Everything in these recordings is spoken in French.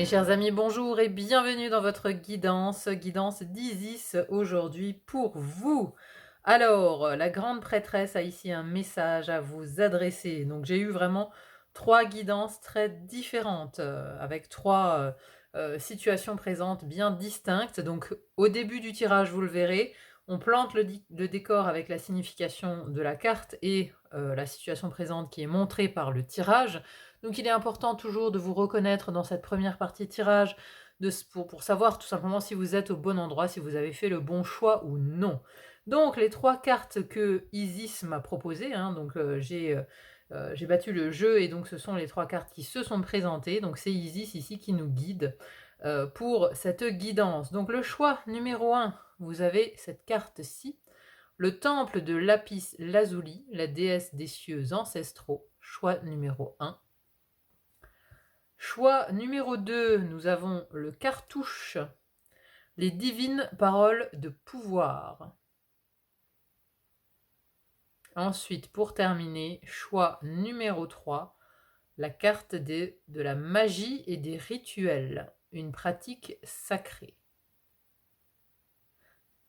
Mes chers amis, bonjour et bienvenue dans votre guidance d'Isis aujourd'hui pour vous. Alors, la grande prêtresse a ici un message à vous adresser. Donc, j'ai eu vraiment 3 guidances très différentes, avec 3 situations présentes bien distinctes. Donc, au début du tirage, vous le verrez, on plante le décor avec la signification de la carte et la situation présente qui est montrée par le tirage. Donc il est important toujours de vous reconnaître dans cette première partie de tirage pour savoir tout simplement si vous êtes au bon endroit, si vous avez fait le bon choix ou non. Donc les 3 cartes que Isis m'a proposées, hein, donc j'ai battu le jeu et donc ce sont les 3 cartes qui se sont présentées. Donc c'est Isis ici qui nous guide pour cette guidance. Donc le choix numéro 1, vous avez cette carte-ci, le temple de Lapis Lazuli, la déesse des cieux ancestraux, choix numéro 1. Choix numéro 2, nous avons le cartouche, les divines paroles de pouvoir. Ensuite, pour terminer, choix numéro 3, la carte de la magie et des rituels, une pratique sacrée.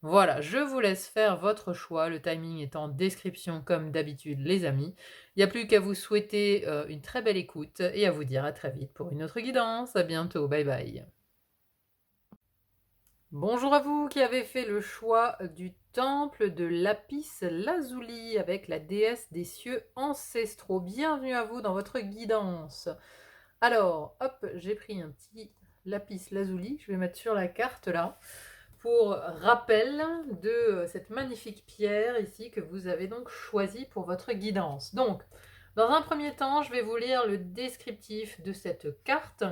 Voilà, je vous laisse faire votre choix, le timing est en description comme d'habitude les amis. Il n'y a plus qu'à vous souhaiter une très belle écoute et à vous dire à très vite pour une autre guidance. À bientôt, bye bye. Bonjour à vous qui avez fait le choix du temple de Lapis Lazuli avec la déesse des cieux ancestraux. Bienvenue à vous dans votre guidance. Alors, hop, j'ai pris un petit Lapis Lazuli, je vais mettre sur la carte là, pour rappel de cette magnifique pierre ici que vous avez donc choisie pour votre guidance. Donc, dans un premier temps, je vais vous lire le descriptif de cette carte.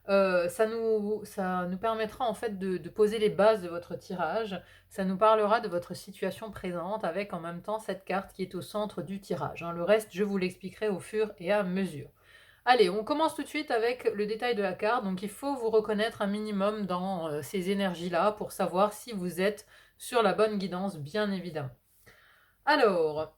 Ça nous permettra en fait de poser les bases de votre tirage. Ça nous parlera de votre situation présente avec en même temps cette carte qui est au centre du tirage. Le reste, je vous l'expliquerai au fur et à mesure. Allez, on commence tout de suite avec le détail de la carte. Donc il faut vous reconnaître un minimum dans ces énergies-là pour savoir si vous êtes sur la bonne guidance, bien évidemment. Alors,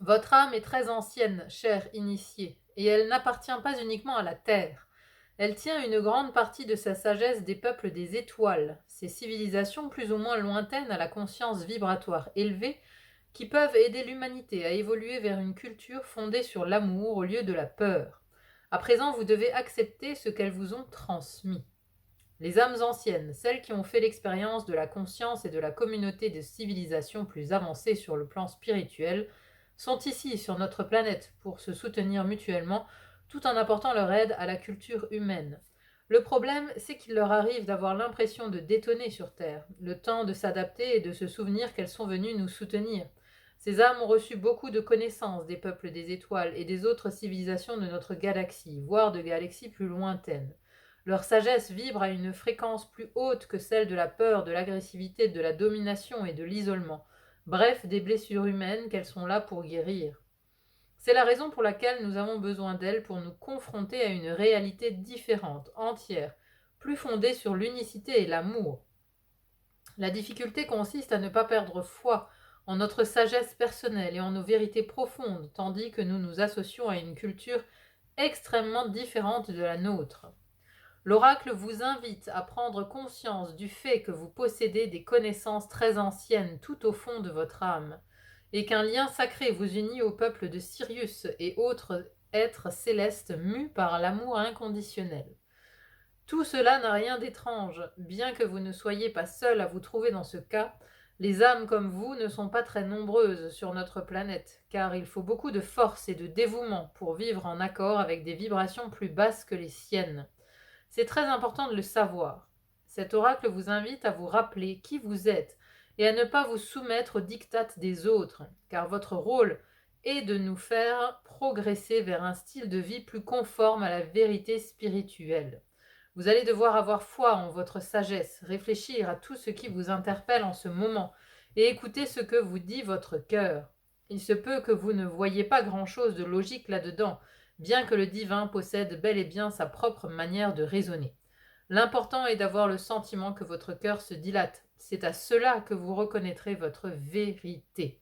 votre âme est très ancienne, chère initiée, et elle n'appartient pas uniquement à la Terre. Elle tient une grande partie de sa sagesse des peuples des étoiles, ces civilisations plus ou moins lointaines à la conscience vibratoire élevée, qui peuvent aider l'humanité à évoluer vers une culture fondée sur l'amour au lieu de la peur. À présent, vous devez accepter ce qu'elles vous ont transmis. Les âmes anciennes, celles qui ont fait l'expérience de la conscience et de la communauté de civilisations plus avancées sur le plan spirituel, sont ici sur notre planète pour se soutenir mutuellement tout en apportant leur aide à la culture humaine. Le problème, c'est qu'il leur arrive d'avoir l'impression de détonner sur Terre, le temps de s'adapter et de se souvenir qu'elles sont venues nous soutenir. Ces âmes ont reçu beaucoup de connaissances des peuples des étoiles et des autres civilisations de notre galaxie, voire de galaxies plus lointaines. Leur sagesse vibre à une fréquence plus haute que celle de la peur, de l'agressivité, de la domination et de l'isolement, bref, des blessures humaines qu'elles sont là pour guérir. C'est la raison pour laquelle nous avons besoin d'elles pour nous confronter à une réalité différente, entière, plus fondée sur l'unicité et l'amour. La difficulté consiste à ne pas perdre foi en notre sagesse personnelle et en nos vérités profondes, tandis que nous nous associons à une culture extrêmement différente de la nôtre. L'oracle vous invite à prendre conscience du fait que vous possédez des connaissances très anciennes tout au fond de votre âme, et qu'un lien sacré vous unit au peuple de Sirius et autres êtres célestes mus par l'amour inconditionnel. Tout cela n'a rien d'étrange, bien que vous ne soyez pas seul à vous trouver dans ce cas. Les âmes comme vous ne sont pas très nombreuses sur notre planète, car il faut beaucoup de force et de dévouement pour vivre en accord avec des vibrations plus basses que les siennes. C'est très important de le savoir. Cet oracle vous invite à vous rappeler qui vous êtes et à ne pas vous soumettre aux diktats des autres, car votre rôle est de nous faire progresser vers un style de vie plus conforme à la vérité spirituelle. Vous allez devoir avoir foi en votre sagesse, réfléchir à tout ce qui vous interpelle en ce moment et écouter ce que vous dit votre cœur. Il se peut que vous ne voyiez pas grand-chose de logique là-dedans, bien que le divin possède bel et bien sa propre manière de raisonner. L'important est d'avoir le sentiment que votre cœur se dilate. C'est à cela que vous reconnaîtrez votre vérité.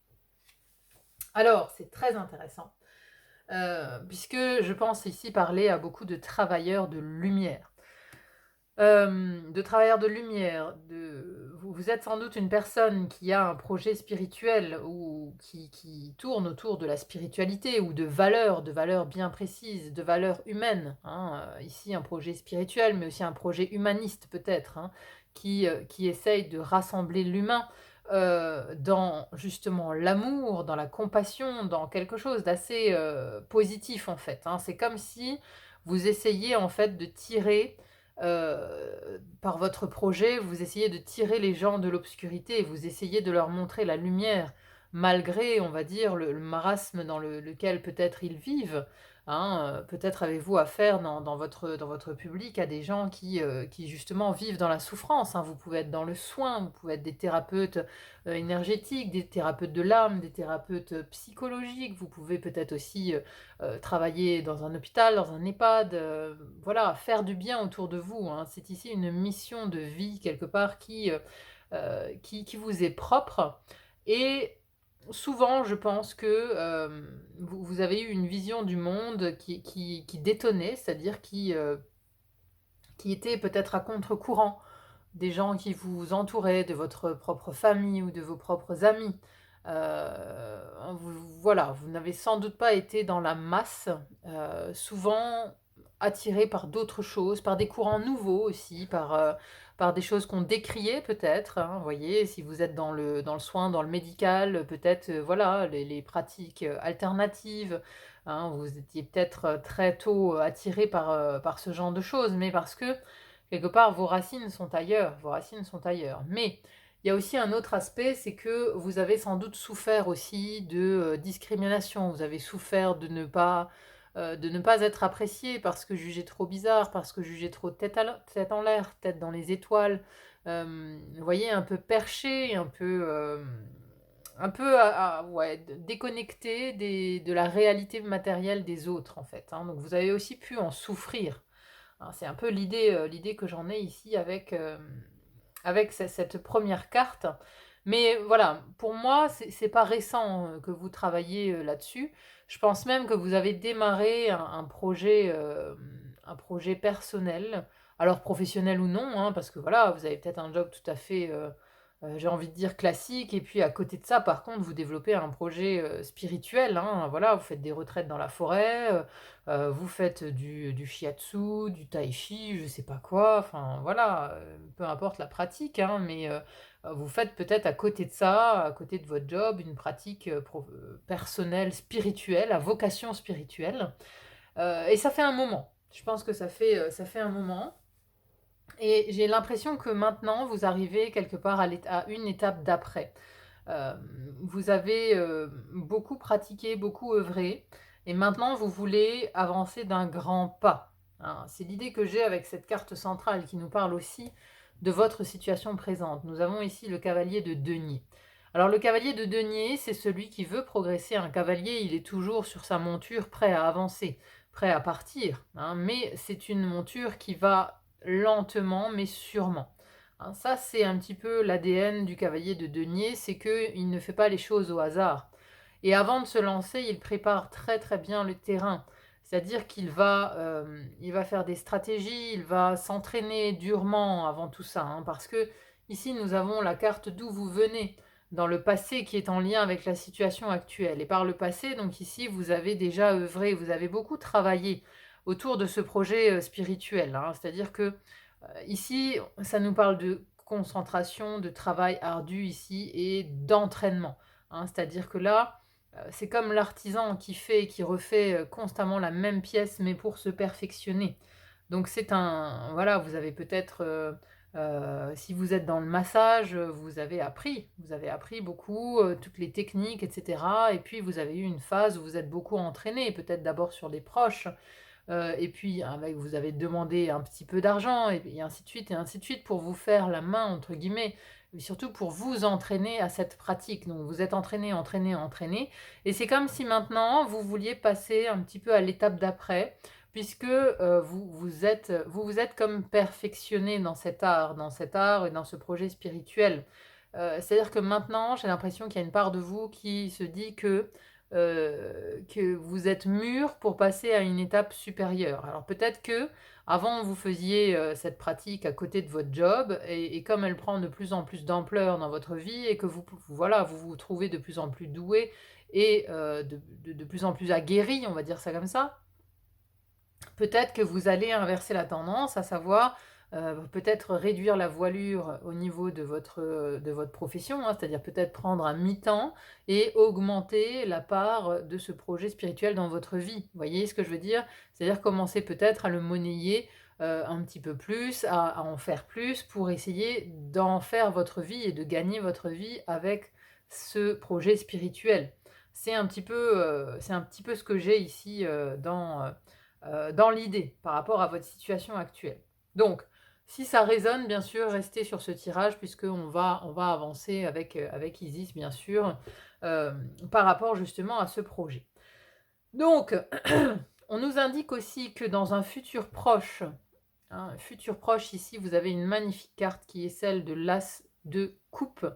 Alors, c'est très intéressant. puisque je pense ici parler à beaucoup de travailleurs de lumière. De travailleurs de lumière, vous êtes sans doute une personne qui a un projet spirituel ou qui tourne autour de la spiritualité ou de valeurs bien précises, de valeurs humaines, hein, ici un projet spirituel, mais aussi un projet humaniste peut-être, hein, qui essaye de rassembler l'humain, dans justement l'amour, dans la compassion, dans quelque chose d'assez, positif en fait, hein. C'est comme si vous essayiez en fait de tirer par votre projet, vous essayez de tirer les gens de l'obscurité, vous essayez de leur montrer la lumière, malgré, on va dire, le marasme dans lequel peut-être ils vivent, hein. Peut-être avez-vous affaire dans votre public à des gens qui justement vivent dans la souffrance, hein. Vous pouvez être dans le soin, vous pouvez être des thérapeutes énergétiques, des thérapeutes de l'âme, des thérapeutes psychologiques, vous pouvez peut-être aussi travailler dans un hôpital, dans un EHPAD, voilà, faire du bien autour de vous, hein. C'est ici une mission de vie quelque part qui vous est propre et souvent je pense que, vous avez eu une vision du monde qui détonnait, c'est-à-dire qui était peut-être à contre-courant des gens qui vous entouraient, de votre propre famille ou de vos propres amis. Voilà, vous n'avez sans doute pas été dans la masse, souvent attiré par d'autres choses, par des courants nouveaux aussi, par des choses qu'on décriait peut-être, hein. Vous voyez, si vous êtes dans le soin, dans le médical, peut-être, voilà, les pratiques, alternatives, hein. Vous étiez peut-être, très tôt, attiré par ce genre de choses, mais parce que quelque part, vos racines sont ailleurs, vos racines sont ailleurs. Mais il y a aussi un autre aspect, c'est que vous avez sans doute souffert aussi de discrimination. Vous avez souffert de ne pas être apprécié parce que jugé trop bizarre, parce que jugé trop tête en l'air, tête dans les étoiles. Vous voyez, un peu perché, un peu ouais, déconnecté de la réalité matérielle des autres, en fait, hein. Donc vous avez aussi pu en souffrir. Hein, c'est un peu l'idée que j'en ai ici avec cette première carte. Mais voilà, pour moi, c'est pas récent que vous travaillez là-dessus. Je pense même que vous avez démarré un projet personnel, alors professionnel ou non, hein, parce que voilà, vous avez peut-être un job tout à fait, j'ai envie de dire classique, et puis à côté de ça, par contre, vous développez un projet spirituel, hein, voilà, vous faites des retraites dans la forêt, vous faites du shiatsu, du tai chi, je sais pas quoi, enfin voilà, peu importe la pratique, hein, mais vous faites peut-être à côté de ça, à côté de votre job, une pratique personnelle, spirituelle, à vocation spirituelle. Et ça fait un moment. Je pense que ça fait un moment. Et j'ai l'impression que maintenant, vous arrivez quelque part à une étape d'après. Euh, Vous avez beaucoup pratiqué, beaucoup œuvré, et maintenant vous voulez avancer d'un grand pas, hein. C'est l'idée que j'ai avec cette carte centrale qui nous parle aussi de votre situation présente. Nous avons ici le cavalier de denier. Alors le cavalier de denier, c'est celui qui veut progresser. Un cavalier, il est toujours sur sa monture, prêt à avancer, prêt à partir, hein, mais c'est une monture qui va lentement mais sûrement. Hein, ça, c'est un petit peu l'ADN du cavalier de denier, c'est qu'il ne fait pas les choses au hasard. Et avant de se lancer, il prépare très très bien le terrain. C'est-à-dire il va faire des stratégies, il va s'entraîner durement avant tout ça, hein, parce que ici nous avons la carte d'où vous venez, dans le passé qui est en lien avec la situation actuelle. Et par le passé, donc ici, vous avez déjà œuvré, vous avez beaucoup travaillé autour de ce projet spirituel, hein. C'est-à-dire que ici, ça nous parle de concentration, de travail ardu ici et d'entraînement, hein. C'est-à-dire que là, c'est comme l'artisan qui fait et qui refait constamment la même pièce, mais pour se perfectionner. Donc c'est un... Voilà, vous avez peut-être... si vous êtes dans le massage, vous avez appris beaucoup, toutes les techniques, etc. Et puis vous avez eu une phase où vous êtes beaucoup entraîné, peut-être d'abord sur les proches, et puis vous avez demandé un petit peu d'argent, et ainsi de suite, pour vous faire la main, entre guillemets, et surtout pour vous entraîner à cette pratique. Donc vous êtes entraîné, entraîné, entraîné, et c'est comme si maintenant vous vouliez passer un petit peu à l'étape d'après, puisque vous êtes comme perfectionné dans cet art et dans ce projet spirituel. C'est-à-dire que maintenant, j'ai l'impression qu'il y a une part de vous qui se dit que que vous êtes mûr pour passer à une étape supérieure. Alors peut-être que avant vous faisiez, cette pratique à côté de votre job et comme elle prend de plus en plus d'ampleur dans votre vie et que voilà, vous vous trouvez de plus en plus doué et de plus en plus aguerri, on va dire ça comme ça, peut-être que vous allez inverser la tendance, à savoir, peut-être réduire la voilure au niveau de votre profession, hein, c'est-à-dire peut-être prendre un mi-temps et augmenter la part de ce projet spirituel dans votre vie. Vous voyez ce que je veux dire? C'est-à-dire commencer peut-être à le monnayer, un petit peu plus, à en faire plus pour essayer d'en faire votre vie et de gagner votre vie avec ce projet spirituel. C'est un petit peu ce que j'ai ici, dans l'idée, par rapport à votre situation actuelle. Donc, si ça résonne, bien sûr, restez sur ce tirage on va avancer avec Isis, bien sûr, par rapport justement à ce projet. Donc, on nous indique aussi que dans un futur proche, hein, un futur proche ici, vous avez une magnifique carte qui est celle de l'As de coupe.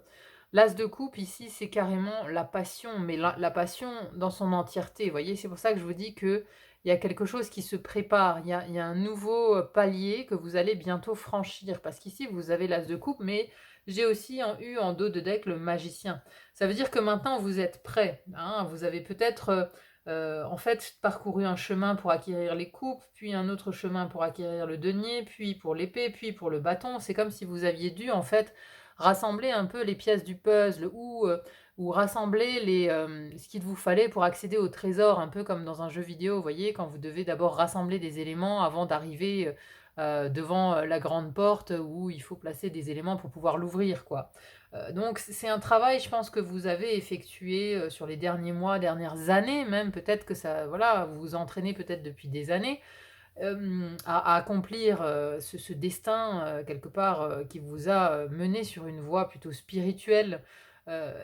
L'As de coupe ici, c'est carrément la passion, mais la passion dans son entièreté. Vous voyez, c'est pour ça que je vous dis que il y a quelque chose qui se prépare. Il y a un nouveau palier que vous allez bientôt franchir. Parce qu'ici, vous avez l'As de coupe, mais j'ai aussi eu en dos de deck le magicien. Ça veut dire que maintenant, vous êtes prêt, hein. Vous avez peut-être en fait parcouru un chemin pour acquérir les coupes, puis un autre chemin pour acquérir le denier, puis pour l'épée, puis pour le bâton. C'est comme si vous aviez dû en fait rassembler un peu les pièces du puzzle ou rassembler ce qu'il vous fallait pour accéder au trésor, un peu comme dans un jeu vidéo, vous voyez, quand vous devez d'abord rassembler des éléments avant d'arriver devant la grande porte où il faut placer des éléments pour pouvoir l'ouvrir, quoi. Donc c'est un travail, je pense, que vous avez effectué sur les derniers mois, dernières années même, peut-être que ça, voilà, vous vous entraînez peut-être depuis des années, à accomplir ce destin quelque part qui vous a mené sur une voie plutôt spirituelle.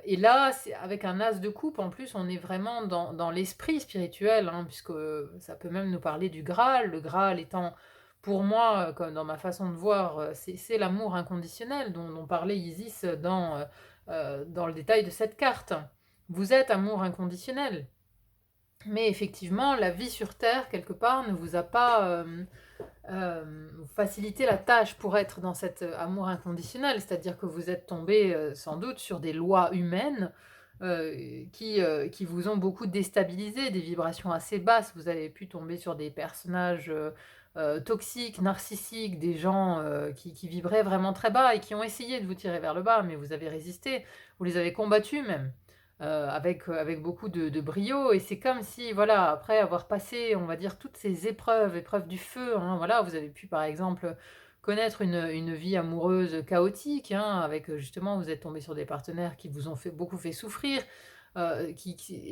Et là, avec un as de coupe, en plus, on est vraiment dans l'esprit spirituel, hein, puisque ça peut même nous parler du Graal. Le Graal étant, pour moi, comme dans ma façon de voir, c'est l'amour inconditionnel dont parlait Isis dans le détail de cette carte. Vous êtes amour inconditionnel. Mais effectivement, la vie sur Terre, quelque part, ne vous a pas facilité la tâche pour être dans cet amour inconditionnel. C'est-à-dire que vous êtes tombé sans doute sur des lois humaines qui vous ont beaucoup déstabilisé, des vibrations assez basses. Vous avez pu tomber sur des personnages toxiques, narcissiques, des gens qui vibraient vraiment très bas et qui ont essayé de vous tirer vers le bas, mais vous avez résisté, vous les avez combattus même avec beaucoup de brio. Et c'est comme si, voilà, après avoir passé, on va dire, toutes ces épreuves du feu, hein, voilà, vous avez pu, par exemple, connaître une vie amoureuse chaotique, hein, avec, justement, vous êtes tombé sur des partenaires qui vous ont beaucoup fait souffrir, et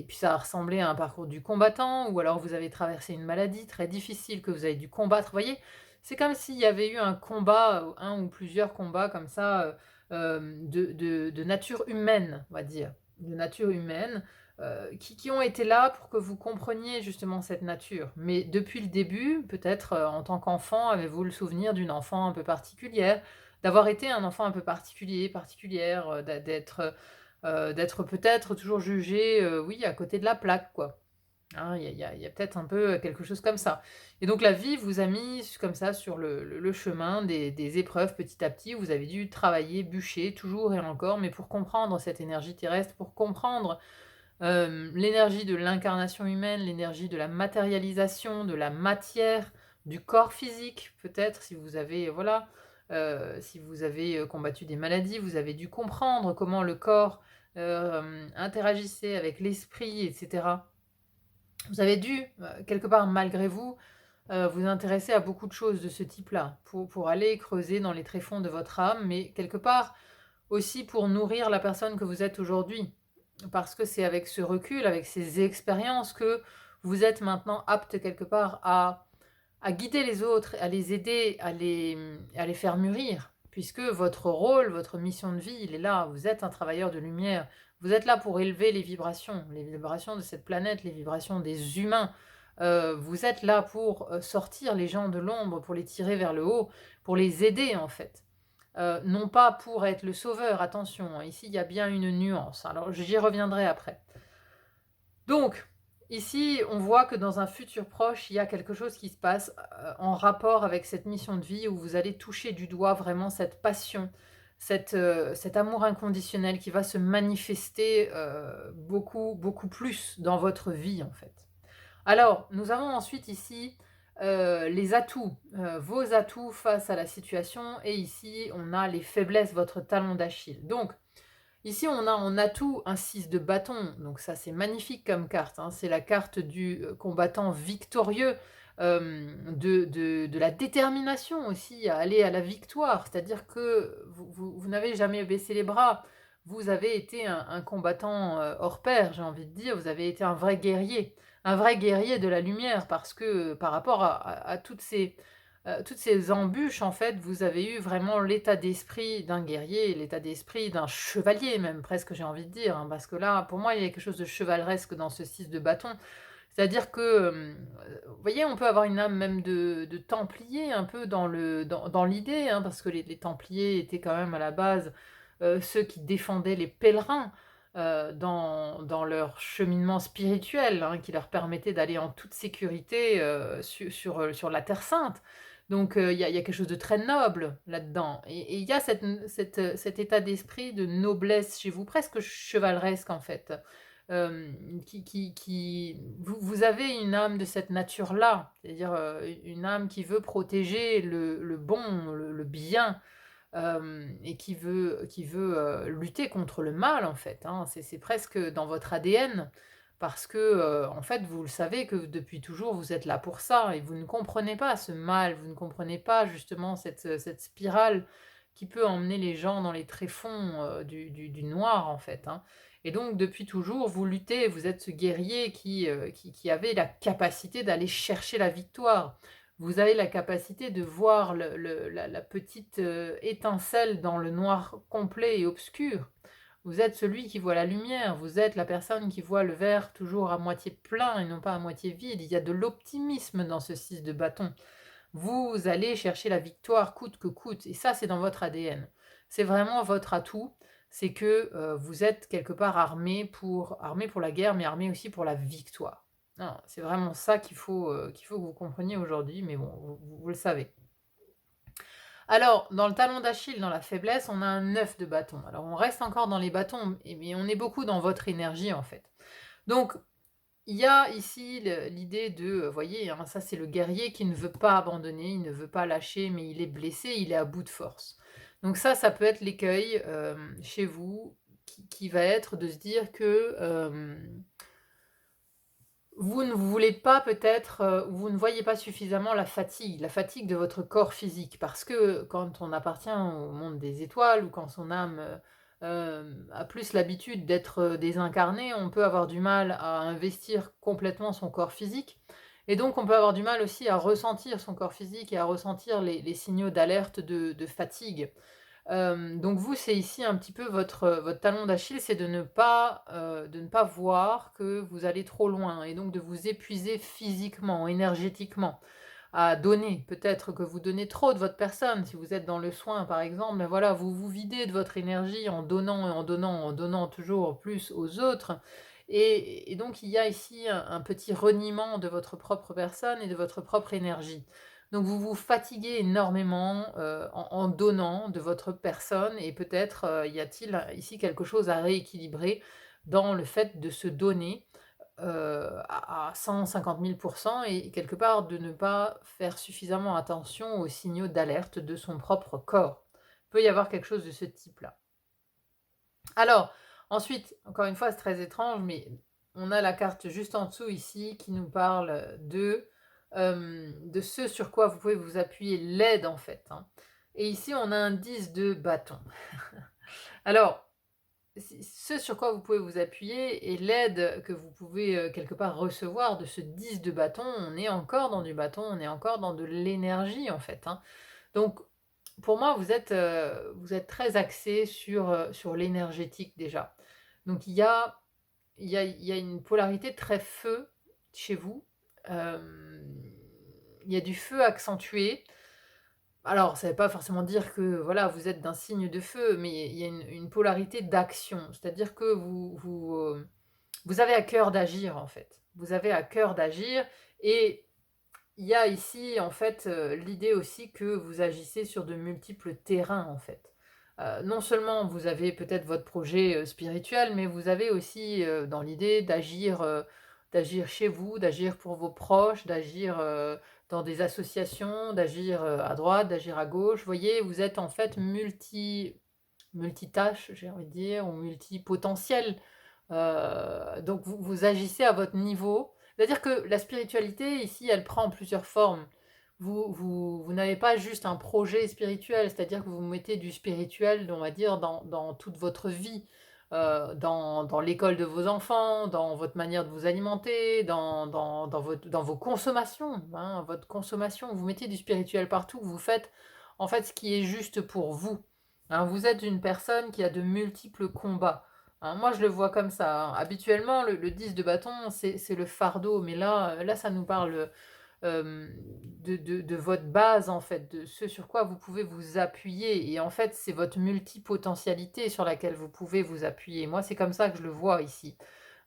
puis ça a ressemblé à un parcours du combattant, ou alors vous avez traversé une maladie très difficile que vous avez dû combattre, vous voyez? C'est comme s'il y avait eu un combat, un ou plusieurs combats comme ça, de nature humaine, on va dire, de nature humaine, qui ont été là pour que vous compreniez justement cette nature. Mais depuis le début, peut-être en tant qu'enfant, avez-vous le souvenir d'une enfant un peu particulière, d'avoir été un enfant un peu particulier, particulière, d'être peut-être toujours jugé, oui, à côté de la plaque, quoi. Hein, il y a peut-être un peu quelque chose comme ça. Et donc la vie vous a mis comme ça sur le chemin des épreuves petit à petit. Vous avez dû travailler, bûcher, toujours et encore, mais pour comprendre cette énergie terrestre, pour comprendre l'énergie de l'incarnation humaine, l'énergie de la matérialisation, de la matière, du corps physique, peut-être, si vous avez, voilà, si vous avez combattu des maladies, vous avez dû comprendre comment le corps interagissait avec l'esprit, etc. Vous avez dû, quelque part malgré vous, vous intéresser à beaucoup de choses de ce type-là, pour aller creuser dans les tréfonds de votre âme, mais quelque part aussi pour nourrir la personne que vous êtes aujourd'hui. Parce que c'est avec ce recul, avec ces expériences que vous êtes maintenant apte quelque part à guider les autres, à les aider, à les faire mûrir. Puisque votre rôle, votre mission de vie, il est là. Vous êtes un travailleur de lumière. Vous êtes là pour élever les vibrations de cette planète, les vibrations des humains. Vous êtes là pour sortir les gens de l'ombre, pour les tirer vers le haut, pour les aider en fait. Non pas pour être le sauveur, attention, hein, ici il y a bien une nuance. Alors j'y reviendrai après. Donc, ici, on voit que dans un futur proche, il y a quelque chose qui se passe, en rapport avec cette mission de vie où vous allez toucher du doigt vraiment cette passion, cet amour inconditionnel qui va se manifester, beaucoup, beaucoup plus dans votre vie, en fait. Alors, nous avons ensuite ici, les atouts, vos atouts face à la situation et ici, on a les faiblesses, votre talon d'Achille. Donc, ici, on a en atout un 6 de bâton, donc ça, c'est magnifique comme carte, hein. C'est la carte du, combattant victorieux, de la détermination aussi à aller à la victoire. C'est-à-dire que vous n'avez jamais baissé les bras. Vous avez été un combattant, hors pair, j'ai envie de dire. Vous avez été un vrai guerrier de la lumière parce que, par rapport à toutes ces embûches, en fait, vous avez eu vraiment l'état d'esprit d'un guerrier, l'état d'esprit d'un chevalier même presque, j'ai envie de dire, hein, parce que là, pour moi, il y a quelque chose de chevaleresque dans ce 6 de bâton. C'est-à-dire que, vous voyez, on peut avoir une âme même de templier un peu dans l'idée, hein, parce que les templiers étaient quand même à la base, ceux qui défendaient les pèlerins, dans leur cheminement spirituel, hein, qui leur permettait d'aller en toute sécurité, sur la terre sainte. Donc, il y a quelque chose de très noble là-dedans et il y a cet état d'esprit de noblesse chez vous, presque chevaleresque en fait, qui vous avez une âme de cette nature-là, c'est-à-dire, une âme qui veut protéger le bon, le bien, et qui veut, lutter contre le mal en fait, hein. C'est presque dans votre ADN parce que, en fait, vous le savez que depuis toujours vous êtes là pour ça et vous ne comprenez pas ce mal, vous ne comprenez pas justement cette spirale qui peut emmener les gens dans les tréfonds, du noir en fait, hein. Et donc depuis toujours vous luttez, vous êtes ce guerrier qui avait la capacité d'aller chercher la victoire. Vous avez la capacité de voir la petite, étincelle dans le noir complet et obscur. Vous êtes celui qui voit la lumière, vous êtes la personne qui voit le verre toujours à moitié plein et non pas à moitié vide. Il y a de l'optimisme dans ce 6 de bâton. Vous allez chercher la victoire coûte que coûte et ça, c'est dans votre ADN. C'est vraiment votre atout, c'est que, vous êtes quelque part armé pour la guerre, mais armé aussi pour la victoire. Non, c'est vraiment ça qu'il faut que vous compreniez aujourd'hui, mais bon, vous le savez. Alors, dans le talon d'Achille, dans la faiblesse, on a un 9 de bâton. Alors, on reste encore dans les bâtons, mais on est beaucoup dans votre énergie, en fait. Donc, il y a ici l'idée de, voyez, hein, ça c'est le guerrier qui ne veut pas abandonner, il ne veut pas lâcher, mais il est blessé, il est à bout de force. Donc ça peut être l'écueil chez vous qui va être de se dire que vous ne voulez pas peut-être, vous ne voyez pas suffisamment la fatigue de votre corps physique. Parce que quand on appartient au monde des étoiles ou quand son âme, a plus l'habitude d'être, désincarnée, on peut avoir du mal à investir complètement son corps physique et donc on peut avoir du mal aussi à ressentir son corps physique et à ressentir les signaux d'alerte de fatigue. Donc vous, c'est ici un petit peu votre talon d'Achille, c'est de ne pas voir que vous allez trop loin et donc de vous épuiser physiquement, énergétiquement, à donner. Peut-être que vous donnez trop de votre personne. Si vous êtes dans le soin, par exemple, ben voilà, vous vous videz de votre énergie en donnant et en donnant, en donnant toujours plus aux autres et donc il y a ici un petit reniement de votre propre personne et de votre propre énergie. Donc vous vous fatiguez énormément, en donnant de votre personne et peut-être, y a-t-il ici quelque chose à rééquilibrer dans le fait de se donner, à 150 000 et quelque part de ne pas faire suffisamment attention aux signaux d'alerte de son propre corps. Il peut y avoir quelque chose de ce type-là. Alors, ensuite, encore une fois, c'est très étrange, mais on a la carte juste en dessous ici qui nous parle de ce sur quoi vous pouvez vous appuyer, l'aide en fait, hein. Et ici, on a un 10 de bâton. Alors, ce sur quoi vous pouvez vous appuyer et l'aide que vous pouvez quelque part recevoir de ce 10 de bâton, on est encore dans du bâton, on est encore dans de l'énergie en fait, hein. Donc, pour moi, vous êtes très axé sur l'énergétique déjà. Donc il y a une polarité très feu chez vous. Hem, il y a du feu accentué. Alors ça ne veut pas forcément dire que, voilà, vous êtes d'un signe de feu, mais il y a une polarité d'action. C'est-à-dire que vous avez à cœur d'agir, en fait. Vous avez à cœur d'agir et il y a ici, en fait, l'idée aussi que vous agissez sur de multiples terrains, en fait. Non seulement vous avez peut-être votre projet, spirituel, mais vous avez aussi, dans l'idée d'agir chez vous, d'agir pour vos proches, d'agir, dans des associations, d'agir, à droite, d'agir à gauche. Vous voyez, vous êtes en fait multitâches, j'ai envie de dire, ou multipotentiel. Donc vous agissez à votre niveau. C'est-à-dire que la spiritualité, ici, elle prend plusieurs formes. Vous n'avez pas juste un projet spirituel, c'est-à-dire que vous mettez du spirituel, on va dire, dans toute votre vie, dans l'école de vos enfants, dans votre manière de vous alimenter, dans vos consommations, hein, votre consommation. Vous mettez du spirituel partout, vous faites en fait ce qui est juste pour vous. Hein. Vous êtes une personne qui a de multiples combats. Hein, moi, je le vois comme ça. Hein. Habituellement, le 10 de bâton, c'est le fardeau, mais là, ça nous parle de votre base, en fait, de ce sur quoi vous pouvez vous appuyer. Et en fait, c'est votre multipotentialité sur laquelle vous pouvez vous appuyer. Moi, c'est comme ça que je le vois ici.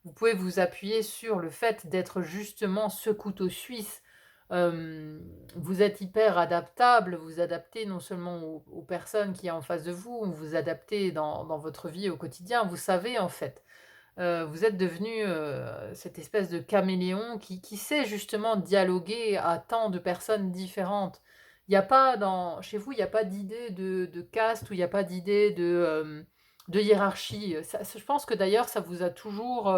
Vous pouvez vous appuyer sur le fait d'être justement ce couteau suisse. Vous êtes hyper adaptable, vous adaptez non seulement aux personnes qui sont en face de vous, vous adaptez dans votre vie au quotidien. Vous savez, en fait, vous êtes devenu cette espèce de caméléon qui sait justement dialoguer à tant de personnes différentes. Il n'y a pas chez vous, il n'y a pas d'idée de caste ou il n'y a pas d'idée de hiérarchie. Je pense que d'ailleurs, ça vous a toujours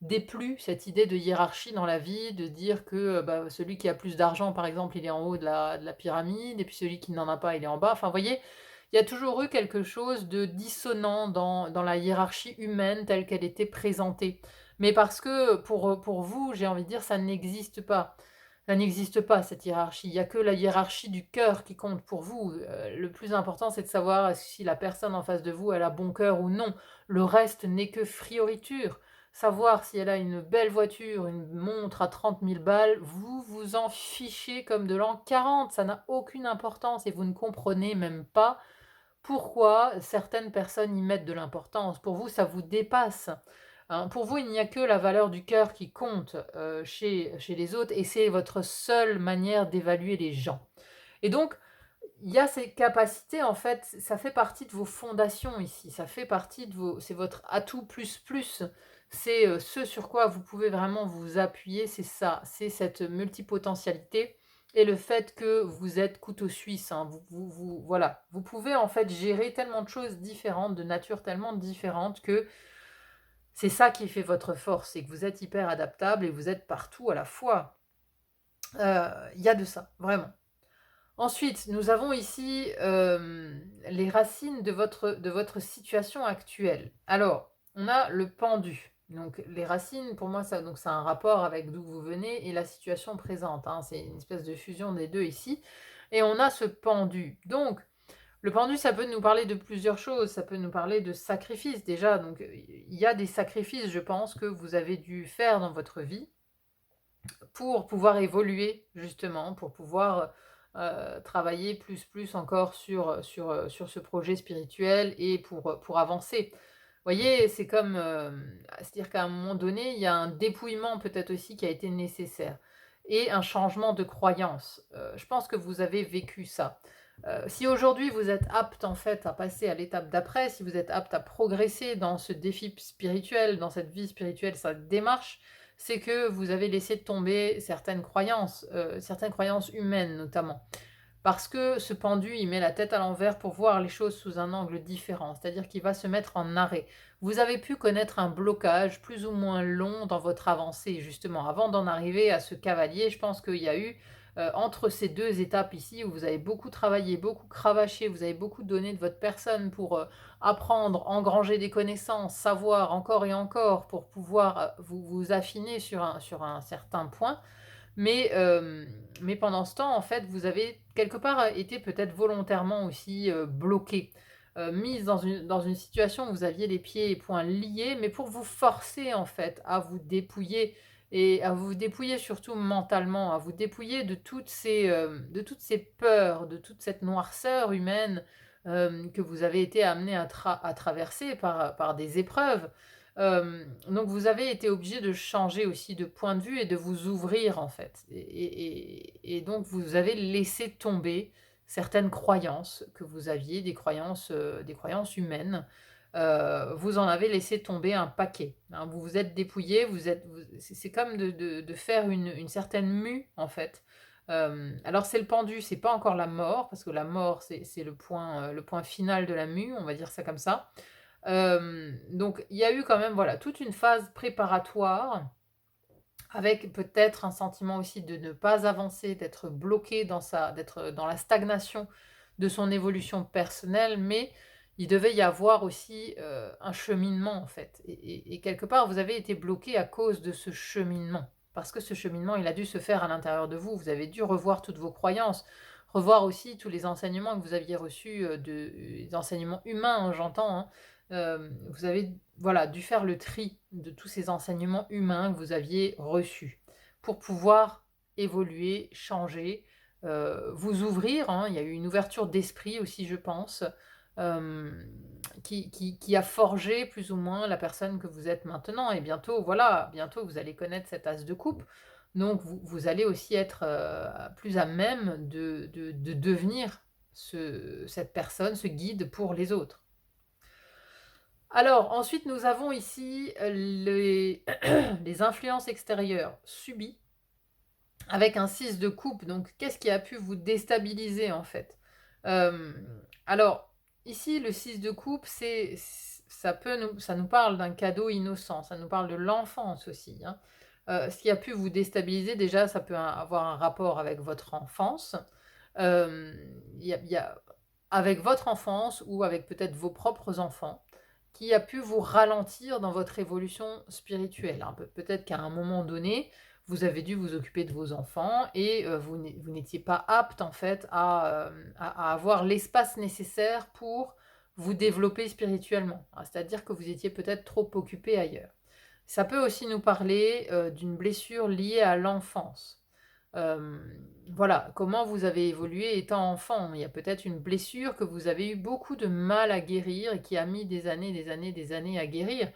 déplu, cette idée de hiérarchie dans la vie, de dire que bah, celui qui a plus d'argent, par exemple, il est en haut de la pyramide, et puis celui qui n'en a pas, il est en bas. Enfin, vous voyez, il y a toujours eu quelque chose de dissonant dans la hiérarchie humaine telle qu'elle était présentée. Mais parce que pour vous, j'ai envie de dire, ça n'existe pas. Ça n'existe pas, cette hiérarchie. Il n'y a que la hiérarchie du cœur qui compte pour vous. Le plus important, c'est de savoir si la personne en face de vous, elle a bon cœur ou non. Le reste n'est que frioriture. Savoir si elle a une belle voiture, une montre à 30 000 balles, vous vous en fichez comme de l'an 40. Ça n'a aucune importance et vous ne comprenez même pas pourquoi certaines personnes y mettent de l'importance. Pour vous, ça vous dépasse. Hein. Pour vous, il n'y a que la valeur du cœur qui compte chez les autres et c'est votre seule manière d'évaluer les gens. Et donc, il y a ces capacités, en fait, ça fait partie de vos fondations ici, ça fait partie de vos, c'est votre atout plus plus, c'est ce sur quoi vous pouvez vraiment vous appuyer, c'est ça, c'est cette multipotentialité et le fait que vous êtes couteau suisse, hein, voilà, vous pouvez en fait gérer tellement de choses différentes, de nature tellement différente que c'est ça qui fait votre force, c'est que vous êtes hyper adaptable et vous êtes partout à la fois. Il y a de ça, vraiment. Ensuite, nous avons ici les racines de votre situation actuelle. Alors, on a le pendu. Donc, les racines, pour moi, ça a un rapport avec d'où vous venez et la situation présente. Hein. C'est une espèce de fusion des deux ici. Et on a ce pendu. Donc, le pendu, ça peut nous parler de plusieurs choses. Ça peut nous parler de sacrifices déjà. Donc, il y a des sacrifices, je pense, que vous avez dû faire dans votre vie pour pouvoir évoluer, justement, pour pouvoir travailler plus encore sur ce projet spirituel et pour avancer. Vous voyez, c'est comme, c'est-à-dire qu'à un moment donné, il y a un dépouillement peut-être aussi qui a été nécessaire et un changement de croyance. Je pense que vous avez vécu ça. Si aujourd'hui vous êtes apte en fait à passer à l'étape d'après, si vous êtes apte à progresser dans ce défi spirituel, dans cette vie spirituelle, cette démarche, c'est que vous avez laissé tomber certaines croyances humaines notamment. Parce que ce pendu, il met la tête à l'envers pour voir les choses sous un angle différent, c'est-à-dire qu'il va se mettre en arrêt. Vous avez pu connaître un blocage plus ou moins long dans votre avancée, justement. Avant d'en arriver à ce cavalier, je pense qu'il y a eu, entre ces deux étapes ici, où vous avez beaucoup travaillé, beaucoup cravaché, vous avez beaucoup donné de votre personne pour apprendre, engranger des connaissances, savoir encore et encore pour pouvoir vous affiner sur un certain point. Mais pendant ce temps, en fait, vous avez quelque part été peut-être volontairement aussi bloqué, mise dans une situation où vous aviez les pieds et poings liés, mais pour vous forcer en fait à vous dépouiller et à vous dépouiller surtout mentalement, à vous dépouiller de toutes ces peurs, de toute cette noirceur humaine que vous avez été amené à traverser par des épreuves. Donc vous avez été obligé de changer aussi de point de vue et de vous ouvrir en fait et donc vous avez laissé tomber certaines croyances que vous aviez, des croyances humaines. Vous en avez laissé tomber un paquet, hein. Vous vous êtes dépouillé, c'est comme de faire une certaine mue en fait. Alors c'est le pendu, c'est pas encore la mort parce que la mort c'est le point final de la mue, on va dire ça comme ça. Donc il y a eu quand même, voilà, toute une phase préparatoire avec peut-être un sentiment aussi de ne pas avancer, d'être bloqué d'être dans la stagnation de son évolution personnelle, mais il devait y avoir aussi, un cheminement en fait et quelque part vous avez été bloqué à cause de ce cheminement. Parce que ce cheminement, il a dû se faire à l'intérieur de vous. Vous avez dû revoir toutes vos croyances, revoir aussi tous les enseignements que vous aviez reçus, des enseignements humains, hein, j'entends, hein. Vous avez, voilà, dû faire le tri de tous ces enseignements humains que vous aviez reçus pour pouvoir évoluer, changer, vous ouvrir, hein. Il y a eu une ouverture d'esprit aussi, je pense, qui a forgé plus ou moins la personne que vous êtes maintenant et bientôt, voilà, bientôt vous allez connaître cet as de coupe. Donc vous allez aussi être, plus à même de devenir cette personne, ce guide pour les autres. Alors ensuite, nous avons ici, les les influences extérieures subies avec un 6 de coupe. Donc qu'est-ce qui a pu vous déstabiliser en fait? Alors ici, le 6 de coupe, ça nous parle d'un cadeau innocent, ça nous parle de l'enfance aussi, hein. Ce qui a pu vous déstabiliser déjà, ça peut avoir un rapport avec votre enfance. Hem, il y a avec votre enfance ou avec peut-être vos propres enfants, qui a pu vous ralentir dans votre évolution spirituelle, hein. Peut-être qu'à un moment donné, vous avez dû vous occuper de vos enfants et vous n'étiez pas apte en fait à avoir l'espace nécessaire pour vous développer spirituellement. Ah, c'est-à-dire que vous étiez peut-être trop occupé ailleurs. Ça peut aussi nous parler, d'une blessure liée à l'enfance. Hem, voilà, comment vous avez évolué étant enfant. Il y a peut-être une blessure que vous avez eu beaucoup de mal à guérir et qui a mis des années, des années, des années à guérir,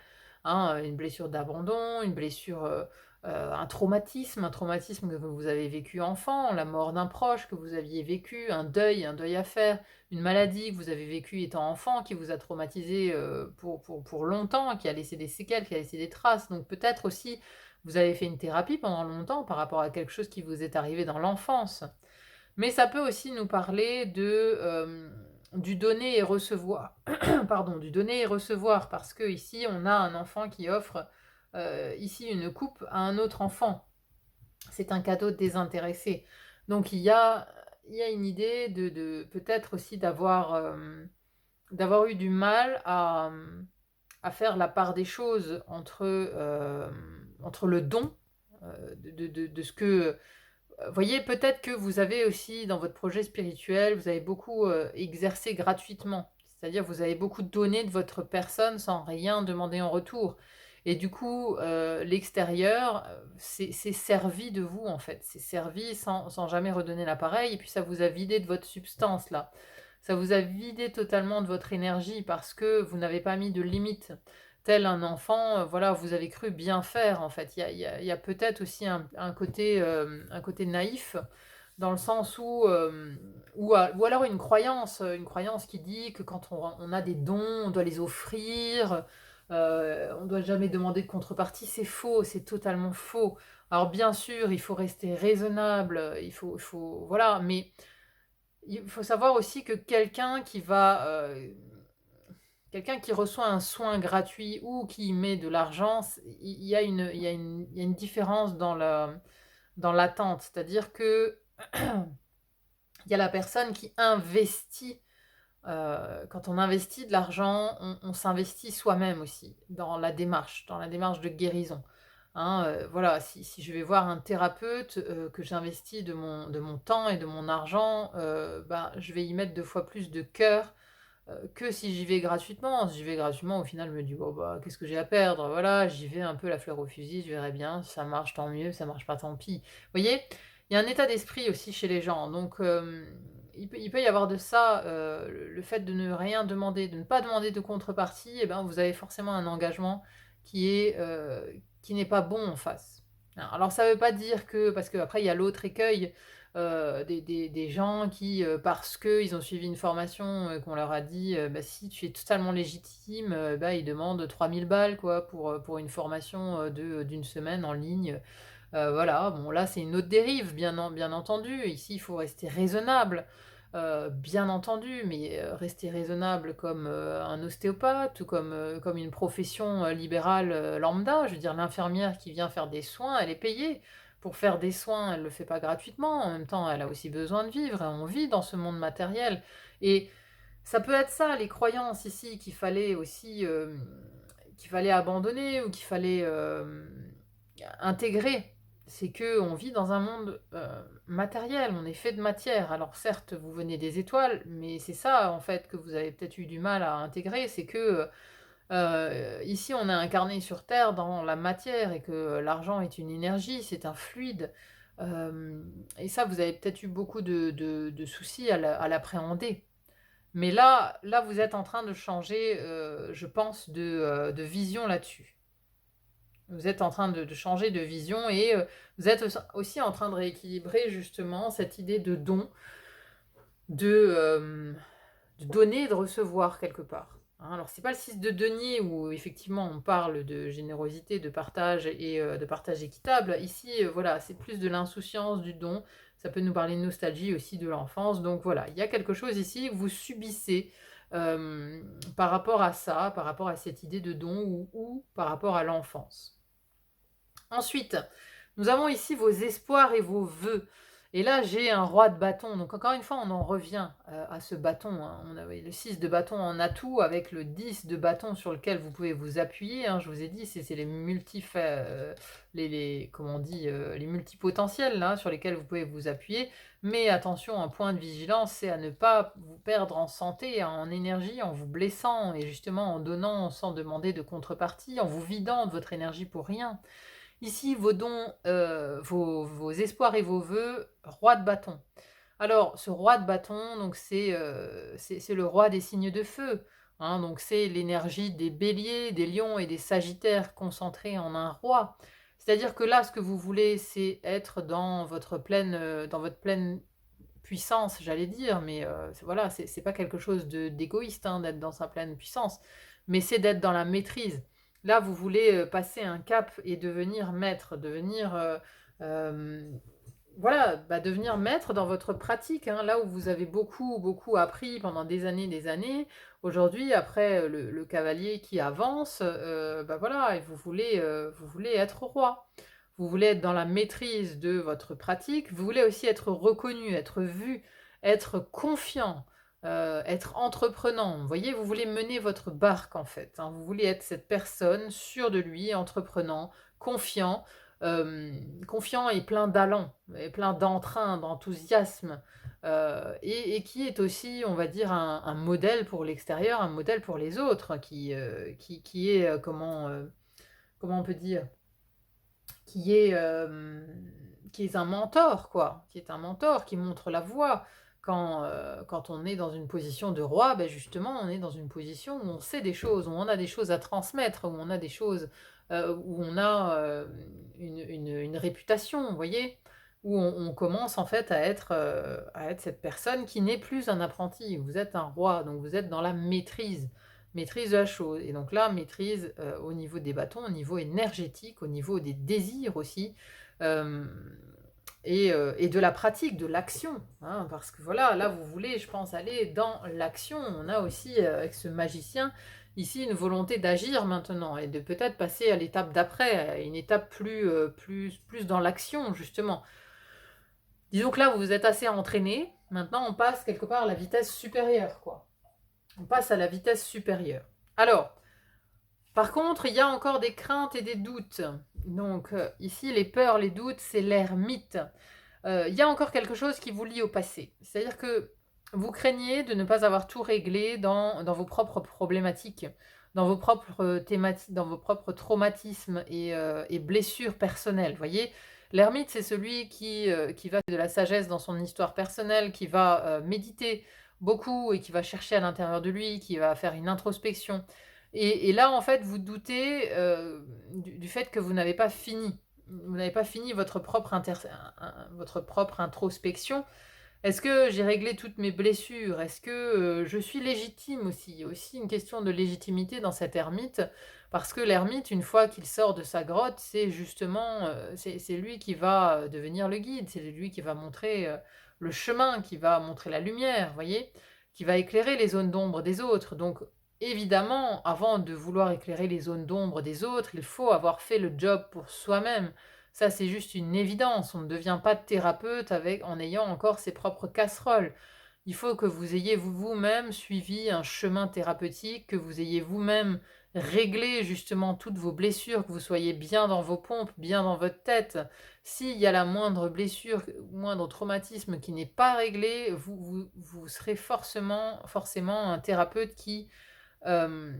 hein, une blessure d'abandon, une blessure, un traumatisme que vous avez vécu enfant, la mort d'un proche que vous aviez vécu, un deuil à faire, une maladie que vous avez vécue étant enfant qui vous a traumatisé, pour longtemps, qui a laissé des séquelles, qui a laissé des traces. Donc peut-être aussi vous avez fait une thérapie pendant longtemps par rapport à quelque chose qui vous est arrivé dans l'enfance. Mais ça peut aussi nous parler du donner et recevoir. Pardon, du donner et recevoir, parce que ici on a un enfant qui offre, ici une coupe à un autre enfant. C'est un cadeau désintéressé. Donc il y a une idée de peut-être aussi d'avoir eu du mal à faire la part des choses entre le don, de ce que voyez, peut-être que vous avez aussi dans votre projet spirituel, vous avez beaucoup, exercé gratuitement. C'est-à-dire vous avez beaucoup donné de votre personne sans rien demander en retour et du coup, l'extérieur, s'est servi de vous, en fait. C'est servi sans jamais redonner l'appareil et puis ça vous a vidé de votre substance, là. Ça vous a vidé totalement de votre énergie parce que vous n'avez pas mis de limite. Tel un enfant, voilà, vous avez cru bien faire, en fait. Il y a peut-être aussi un côté naïf, dans le sens où, ou alors une croyance qui dit que quand on a des dons, on doit les offrir, on ne doit jamais demander de contrepartie. C'est faux, c'est totalement faux. Alors bien sûr, il faut rester raisonnable, voilà, mais il faut savoir aussi que quelqu'un qui reçoit un soin gratuit ou qui met de l'argent, il y a une différence dans l'attente. C'est-à-dire que il y a la personne qui investit. Quand on investit de l'argent, on s'investit soi-même aussi dans la démarche de guérison. Hein, voilà, si je vais voir un thérapeute, que j'investis de mon temps et de mon argent, ben, je vais y mettre 2 fois plus de cœur, que si j'y vais gratuitement. Si j'y vais gratuitement, au final, je me dis: «Bon, bah, qu'est-ce que j'ai à perdre?» Voilà, j'y vais un peu la fleur au fusil, je verrai bien. Si ça marche, tant mieux, si ça marche pas, tant pis. Vous voyez? Il y a un état d'esprit aussi chez les gens, donc il peut y avoir de ça, le fait de ne rien demander, de ne pas demander de contrepartie et ben, vous avez forcément un engagement qui n'est pas bon en face. Alors ça ne veut pas dire que, parce qu'après il y a l'autre écueil, des gens qui, parce qu'ils ont suivi une formation, qu'on leur a dit, «Bah, si tu es totalement légitime», bah, ils demandent 3 000 balles quoi pour une formation, d'une semaine en ligne. Voilà, bon là c'est une autre dérive bien entendu. Ici il faut rester raisonnable, bien entendu, mais rester raisonnable comme, un ostéopathe ou comme une profession, libérale, lambda. Je veux dire l'infirmière qui vient faire des soins, elle est payée. Pour faire des soins, elle ne le fait pas gratuitement. En même temps, elle a aussi besoin de vivre et on vit dans ce monde matériel et ça peut être ça les croyances ici qu'il fallait aussi, qu'il fallait abandonner ou qu'il fallait, intégrer. C'est que on vit dans un monde, matériel, on est fait de matière. Alors certes, vous venez des étoiles, mais c'est ça en fait que vous avez peut-être eu du mal à intégrer, c'est que, ici on est incarné sur terre dans la matière et que l'argent est une énergie, c'est un fluide. Et ça vous avez peut-être eu beaucoup de soucis à l'appréhender. Mais là vous êtes en train de changer, je pense de vision là-dessus. Vous êtes en train de changer de vision et vous êtes aussi en train de rééquilibrer justement cette idée de don, de donner et de recevoir quelque part. Hein. Alors c'est pas le 6 de denier où effectivement on parle de générosité, de partage et de partage équitable. Ici, voilà, c'est plus de l'insouciance, du don. Ça peut nous parler de nostalgie aussi de l'enfance. Donc voilà, il y a quelque chose ici que vous subissez par rapport à ça, par rapport à cette idée de don ou par rapport à l'enfance. Ensuite, nous avons ici vos espoirs et vos vœux. Et là, j'ai un roi de bâton. Donc encore une fois, on en revient à ce bâton. Hein. On avait le 6 de bâton en atout avec le 10 de bâton sur lequel vous pouvez vous appuyer. Hein. Je vous ai dit, c'est comment on dit, les multipotentiels là, sur lesquels vous pouvez vous appuyer. Mais attention, un point de vigilance, c'est à ne pas vous perdre en santé, en énergie, en vous blessant et justement en donnant sans demander de contrepartie, en vous vidant de votre énergie pour rien. Ici, vos dons, vos espoirs et vos vœux, roi de bâton. Alors, ce roi de bâton, donc c'est le roi des signes de feu. Hein, donc c'est l'énergie des béliers, des lions et des sagittaires concentrés en un roi. C'est-à-dire que là, ce que vous voulez, c'est être dans votre pleine puissance, j'allais dire, mais voilà, c'est pas quelque chose d'égoïste hein, d'être dans sa pleine puissance, mais c'est d'être dans la maîtrise. Là, vous voulez passer un cap et devenir maître, euh, voilà, devenir maître dans votre pratique, hein, là où vous avez beaucoup appris pendant des années. Aujourd'hui, après le cavalier qui avance, voilà, et vous voulez être roi. Vous voulez être dans la maîtrise de votre pratique. Vous voulez aussi être reconnu, être vu, être confiant, être entreprenant. Vous voyez, vous voulez mener votre barque en fait. Hein. Vous voulez être cette personne sûre de lui, entreprenant, confiant, confiant et plein d'allant, et plein d'entrain, d'enthousiasme, et qui est aussi, on va dire, un modèle pour l'extérieur, un modèle pour les autres, qui est, comment on peut dire, qui est, qui est un mentor, quoi, qui est un mentor, qui montre la voie. Quand on est dans une position de roi, ben justement, on est dans une position où on sait des choses, où on a des choses à transmettre, où on a des choses, où on a une réputation, vous voyez, où on commence en fait à être cette personne qui n'est plus un apprenti. Vous êtes un roi, donc vous êtes dans la maîtrise de la chose. Et donc là, maîtrise au niveau des bâtons, au niveau énergétique, au niveau des désirs aussi, euh, et de la pratique, de l'action. Hein, parce que voilà, là, vous voulez, je pense, aller dans l'action. On a aussi, avec ce magicien, ici, une volonté d'agir maintenant et de peut-être passer à l'étape d'après, à une étape plus dans l'action, justement. Disons que là, vous êtes assez entraîné. Maintenant, on passe quelque part à la vitesse supérieure, quoi. On passe à la vitesse supérieure. Alors, par contre, il y a encore des craintes et des doutes. Donc, ici, les peurs, les doutes, c'est l'ermite. Il y a encore quelque chose qui vous lie au passé. C'est-à-dire que vous craignez de ne pas avoir tout réglé dans vos propres problématiques, dans vos propres thématiques, dans vos propres traumatismes et blessures personnelles. Vous voyez, l'ermite, c'est celui qui va de la sagesse dans son histoire personnelle, qui va méditer beaucoup et qui va chercher à l'intérieur de lui, qui va faire une introspection. Et là, en fait, vous doutez, du fait que vous n'avez pas fini. Vous n'avez pas fini votre propre introspection. Est-ce que j'ai réglé toutes mes blessures? Est-ce que, je suis légitime aussi? Il y a aussi une question de légitimité dans cet ermite, parce que l'ermite, une fois qu'il sort de sa grotte, c'est justement, c'est lui qui va, devenir le guide, c'est lui qui va montrer, le chemin, qui va montrer la lumière, voyez? Qui va éclairer les zones d'ombre des autres. Donc évidemment, avant de vouloir éclairer les zones d'ombre des autres, il faut avoir fait le job pour soi-même. Ça, c'est juste une évidence. On ne devient pas thérapeute en ayant encore ses propres casseroles. Il faut que vous ayez vous-même suivi un chemin thérapeutique, que vous ayez vous-même réglé justement toutes vos blessures, que vous soyez bien dans vos pompes, bien dans votre tête. S'il y a la moindre blessure, moindre traumatisme qui n'est pas réglé, vous serez forcément un thérapeute euh,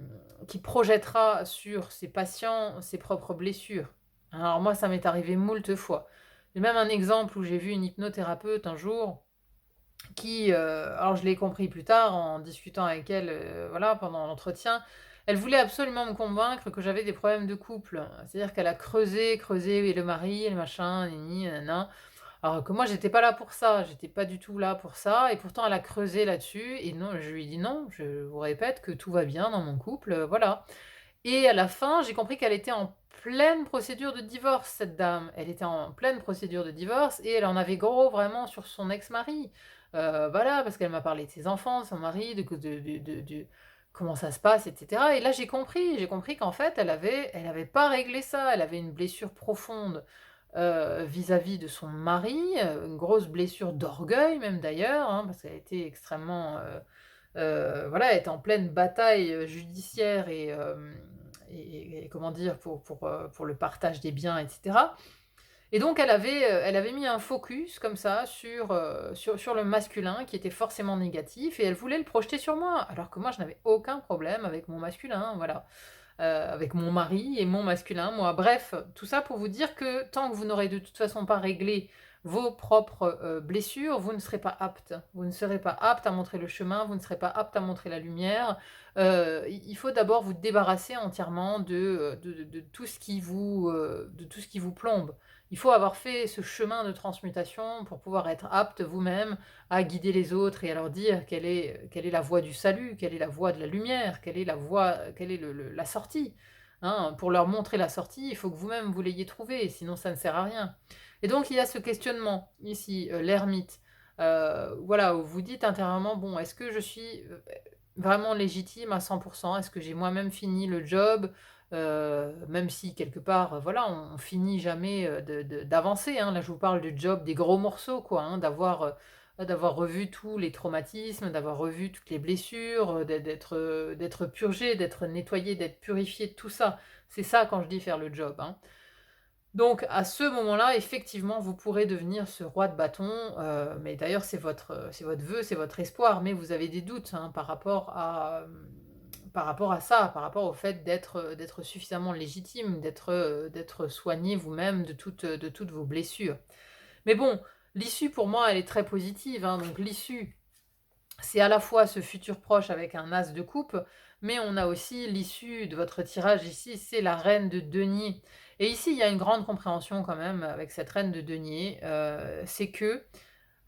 qui projettera sur ses patients ses propres blessures. Alors moi, ça m'est arrivé moult fois. J'ai même un exemple où j'ai vu une hypnothérapeute un jour alors je l'ai compris plus tard en discutant avec elle, voilà, pendant l'entretien, elle voulait absolument me convaincre que j'avais des problèmes de couple. C'est-à-dire qu'elle a creusé et le mari et le machin, nini, nanana. Alors que moi, j'étais pas là pour ça, j'étais pas du tout là pour ça, et pourtant elle a creusé là-dessus, et non, je lui ai dit non, je vous répète que tout va bien dans mon couple, voilà. Et à la fin, j'ai compris qu'elle était en pleine procédure de divorce, cette dame. Elle était en pleine procédure de divorce, et elle en avait gros vraiment sur son ex-mari. Voilà, parce qu'elle m'a parlé de ses enfants, de son mari, comment ça se passe, etc. Et là, j'ai compris qu'en fait, elle avait pas réglé ça, elle avait une blessure profonde vis-à-vis de son mari, une grosse blessure d'orgueil même d'ailleurs, hein, parce qu'elle était extrêmement, voilà, elle était en pleine bataille judiciaire et comment dire, pour le partage des biens, etc. Et donc elle avait mis un focus comme ça sur le masculin qui était forcément négatif, et elle voulait le projeter sur moi, alors que moi je n'avais aucun problème avec mon masculin, voilà. Avec mon mari et mon masculin, moi. Bref, tout ça pour vous dire que tant que vous n'aurez de toute façon pas réglé vos propres blessures, vous ne serez pas apte. Vous ne serez pas apte à montrer le chemin, vous ne serez pas apte à montrer la lumière. Il faut d'abord vous débarrasser entièrement de tout ce de tout ce qui vous plombe. Il faut avoir fait ce chemin de transmutation pour pouvoir être apte vous-même à guider les autres et à leur dire quelle est la voie du salut, quelle est la voie de la lumière, quelle est la sortie. Hein, pour leur montrer la sortie, il faut que vous-même vous l'ayez trouvée, sinon ça ne sert à rien. Et donc il y a ce questionnement ici, l'ermite, voilà, où vous dites intérieurement, bon, est-ce que je suis vraiment légitime à 100%? Est-ce que j'ai moi-même fini le job? Même si quelque part, voilà, on finit jamais d'avancer, hein. Là, je vous parle du job des gros morceaux, quoi, hein, d'avoir revu tous les traumatismes, d'avoir revu toutes les blessures, d'être purgé, d'être nettoyé, d'être purifié, tout ça. C'est ça quand je dis faire le job, hein. Donc à ce moment-là, effectivement, vous pourrez devenir ce roi de bâton, mais d'ailleurs c'est votre vœu, c'est votre espoir, mais vous avez des doutes, hein, par rapport à ça, par rapport au fait d'être suffisamment légitime, d'être soigné vous-même de toutes vos blessures. Mais bon, l'issue pour moi, elle est très positive, hein, donc l'issue, c'est à la fois ce futur proche avec un as de coupe, mais on a aussi l'issue de votre tirage ici, c'est la reine de denier. Et ici, il y a une grande compréhension quand même avec cette reine de denier, c'est que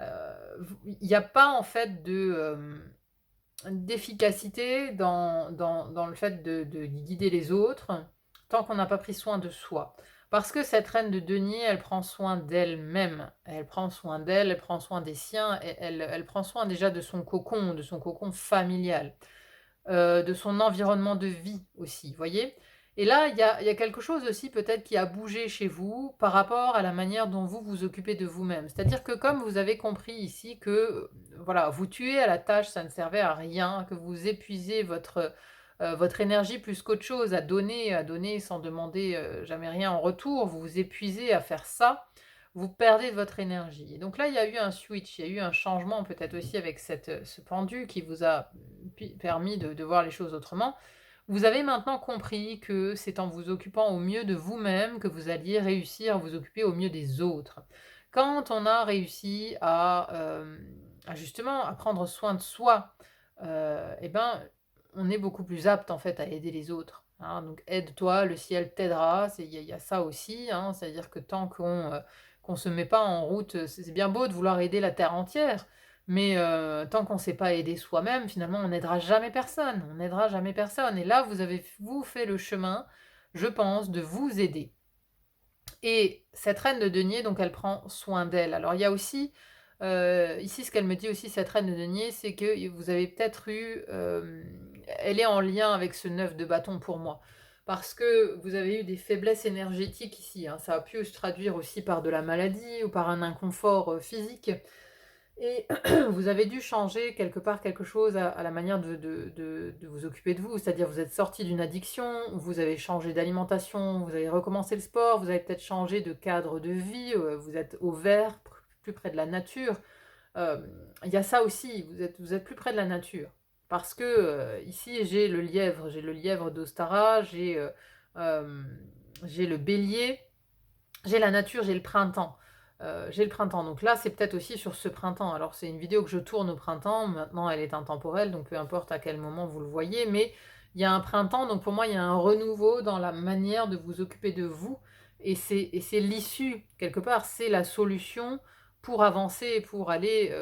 il n'y a pas en fait d'efficacité dans le fait de guider les autres tant qu'on n'a pas pris soin de soi. Parce que cette reine de denier, elle prend soin d'elle-même, elle prend soin d'elle, elle prend soin des siens, et elle prend soin déjà de son cocon familial, de son environnement de vie aussi, voyez. Et là, il y a quelque chose aussi peut-être qui a bougé chez vous par rapport à la manière dont vous vous occupez de vous-même. C'est-à-dire que comme vous avez compris ici que voilà, vous tuez à la tâche, ça ne servait à rien, que vous épuisez votre énergie plus qu'autre chose à donner sans demander jamais rien en retour, vous vous épuisez à faire ça, vous perdez de votre énergie. Et donc là, il y a eu un switch, il y a eu un changement peut-être aussi avec ce pendu qui vous a permis de voir les choses autrement. Vous avez maintenant compris que c'est en vous occupant au mieux de vous-même que vous alliez réussir à vous occuper au mieux des autres. Quand on a réussi à justement à prendre soin de soi, eh ben, on est beaucoup plus apte en fait à aider les autres, hein. Donc aide-toi, le ciel t'aidera, il y a ça aussi, hein. C'est-à-dire que tant qu'on se met pas en route, c'est bien beau de vouloir aider la terre entière, mais tant qu'on ne sait pas aider soi-même, finalement, on n'aidera jamais personne, on n'aidera jamais personne. Et là, vous avez vous fait le chemin, je pense, de vous aider. Et cette reine de denier, donc elle prend soin d'elle. Alors il y a aussi, ici ce qu'elle me dit aussi, cette reine de denier, c'est que vous avez peut-être eu, elle est en lien avec ce 9 de bâton pour moi. Parce que vous avez eu des faiblesses énergétiques ici, hein. Ça a pu se traduire aussi par de la maladie ou par un inconfort physique. Et vous avez dû changer quelque part quelque chose à la manière de vous occuper de vous. C'est-à-dire vous êtes sorti d'une addiction, vous avez changé d'alimentation, vous avez recommencé le sport, vous avez peut-être changé de cadre de vie, vous êtes au vert, plus près de la nature. Il y a ça aussi, vous êtes plus près de la nature. Parce que ici j'ai le lièvre d'Ostara, euh, j'ai le bélier, j'ai la nature, j'ai le printemps. J'ai le printemps. Donc là, c'est peut-être aussi sur ce printemps. Alors, c'est une vidéo que je tourne au printemps. Maintenant, elle est intemporelle, donc peu importe à quel moment vous le voyez. Mais il y a un printemps, donc pour moi, il y a un renouveau dans la manière de vous occuper de vous. Et c'est l'issue, quelque part, c'est la solution pour avancer, pour aller,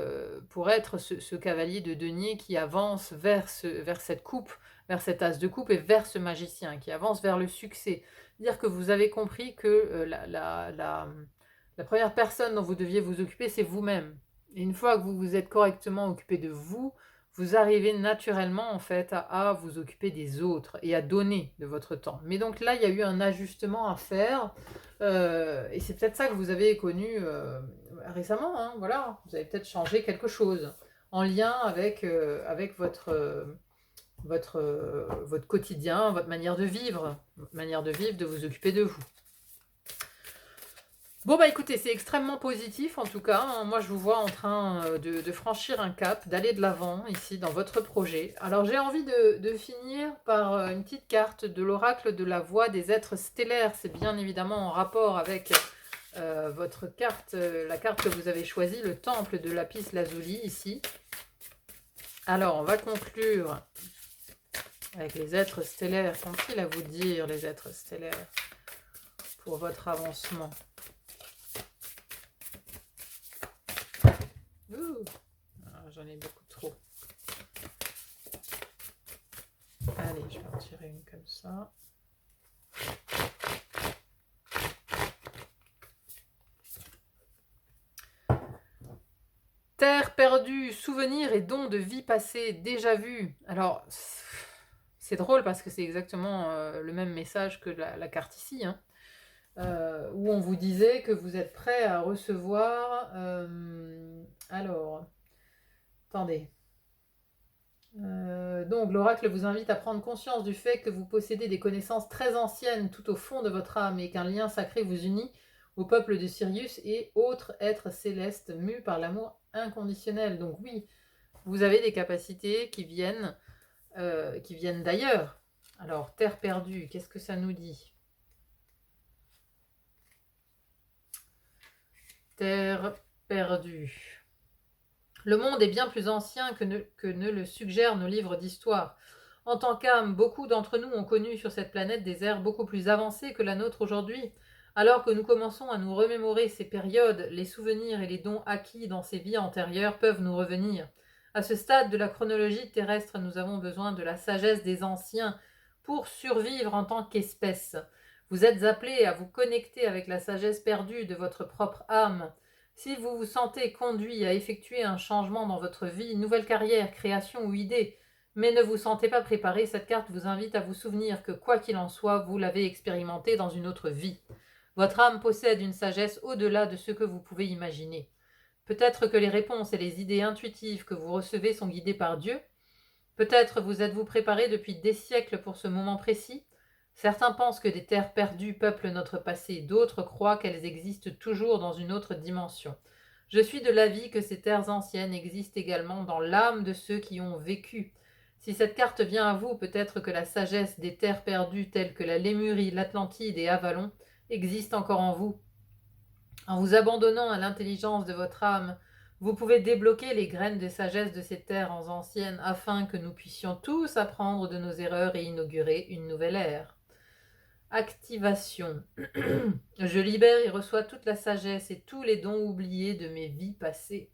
pour être ce cavalier de denier qui avance vers cette coupe, vers cet as de coupe et vers ce magicien, qui avance vers le succès. Dire que vous avez compris que la première personne dont vous deviez vous occuper, c'est vous-même. Et une fois que vous vous êtes correctement occupé de vous, vous arrivez naturellement en fait à vous occuper des autres et à donner de votre temps. Mais donc là, il y a eu un ajustement à faire et c'est peut-être ça que vous avez connu récemment, hein, voilà. Vous avez peut-être changé quelque chose en lien avec votre quotidien, votre manière de vivre, de vous occuper de vous. Bon bah écoutez, c'est extrêmement positif en tout cas, hein. Moi je vous vois en train de franchir un cap, d'aller de l'avant ici dans votre projet. Alors j'ai envie de finir par une petite carte de l'oracle de la voix des êtres stellaires. C'est bien évidemment en rapport avec votre carte, la carte que vous avez choisie, le temple de lapis lazuli ici. Alors on va conclure avec les êtres stellaires. Qu'ont-ils à vous dire, les êtres stellaires, pour votre avancement? Ouh, j'en ai beaucoup trop. Allez, je vais en tirer une comme ça. Terre perdue, souvenirs et dons de vie passée déjà vus. Alors, c'est drôle parce que c'est exactement le même message que la carte ici, hein, où on vous disait que vous êtes prêt à recevoir... alors, attendez. Donc, l'oracle vous invite à prendre conscience du fait que vous possédez des connaissances très anciennes tout au fond de votre âme et qu'un lien sacré vous unit au peuple de Sirius et autres êtres célestes mus par l'amour inconditionnel. Donc oui, vous avez des capacités qui viennent d'ailleurs. Alors, terre perdue, qu'est-ce que ça nous dit? Terre perdue. Le monde est bien plus ancien que ne le suggèrent nos livres d'histoire. En tant qu'âme, beaucoup d'entre nous ont connu sur cette planète des ères beaucoup plus avancées que la nôtre aujourd'hui. Alors que nous commençons à nous remémorer ces périodes, les souvenirs et les dons acquis dans ces vies antérieures peuvent nous revenir. À ce stade de la chronologie terrestre, nous avons besoin de la sagesse des anciens pour survivre en tant qu'espèce. Vous êtes appelés à vous connecter avec la sagesse perdue de votre propre âme. Si vous vous sentez conduit à effectuer un changement dans votre vie, nouvelle carrière, création ou idée, mais ne vous sentez pas préparé, cette carte vous invite à vous souvenir que quoi qu'il en soit, vous l'avez expérimenté dans une autre vie. Votre âme possède une sagesse au-delà de ce que vous pouvez imaginer. Peut-être que les réponses et les idées intuitives que vous recevez sont guidées par Dieu. Peut-être vous êtes-vous préparé depuis des siècles pour ce moment précis. Certains pensent que des terres perdues peuplent notre passé, d'autres croient qu'elles existent toujours dans une autre dimension. Je suis de l'avis que ces terres anciennes existent également dans l'âme de ceux qui ont vécu. Si cette carte vient à vous, peut-être que la sagesse des terres perdues telles que la Lémurie, l'Atlantide et Avalon existe encore en vous. En vous abandonnant à l'intelligence de votre âme, Vous pouvez débloquer les graines de sagesse de ces terres anciennes afin que nous puissions tous apprendre de nos erreurs et inaugurer une nouvelle ère. Activation. Je libère et reçois toute la sagesse et tous les dons oubliés de mes vies passées.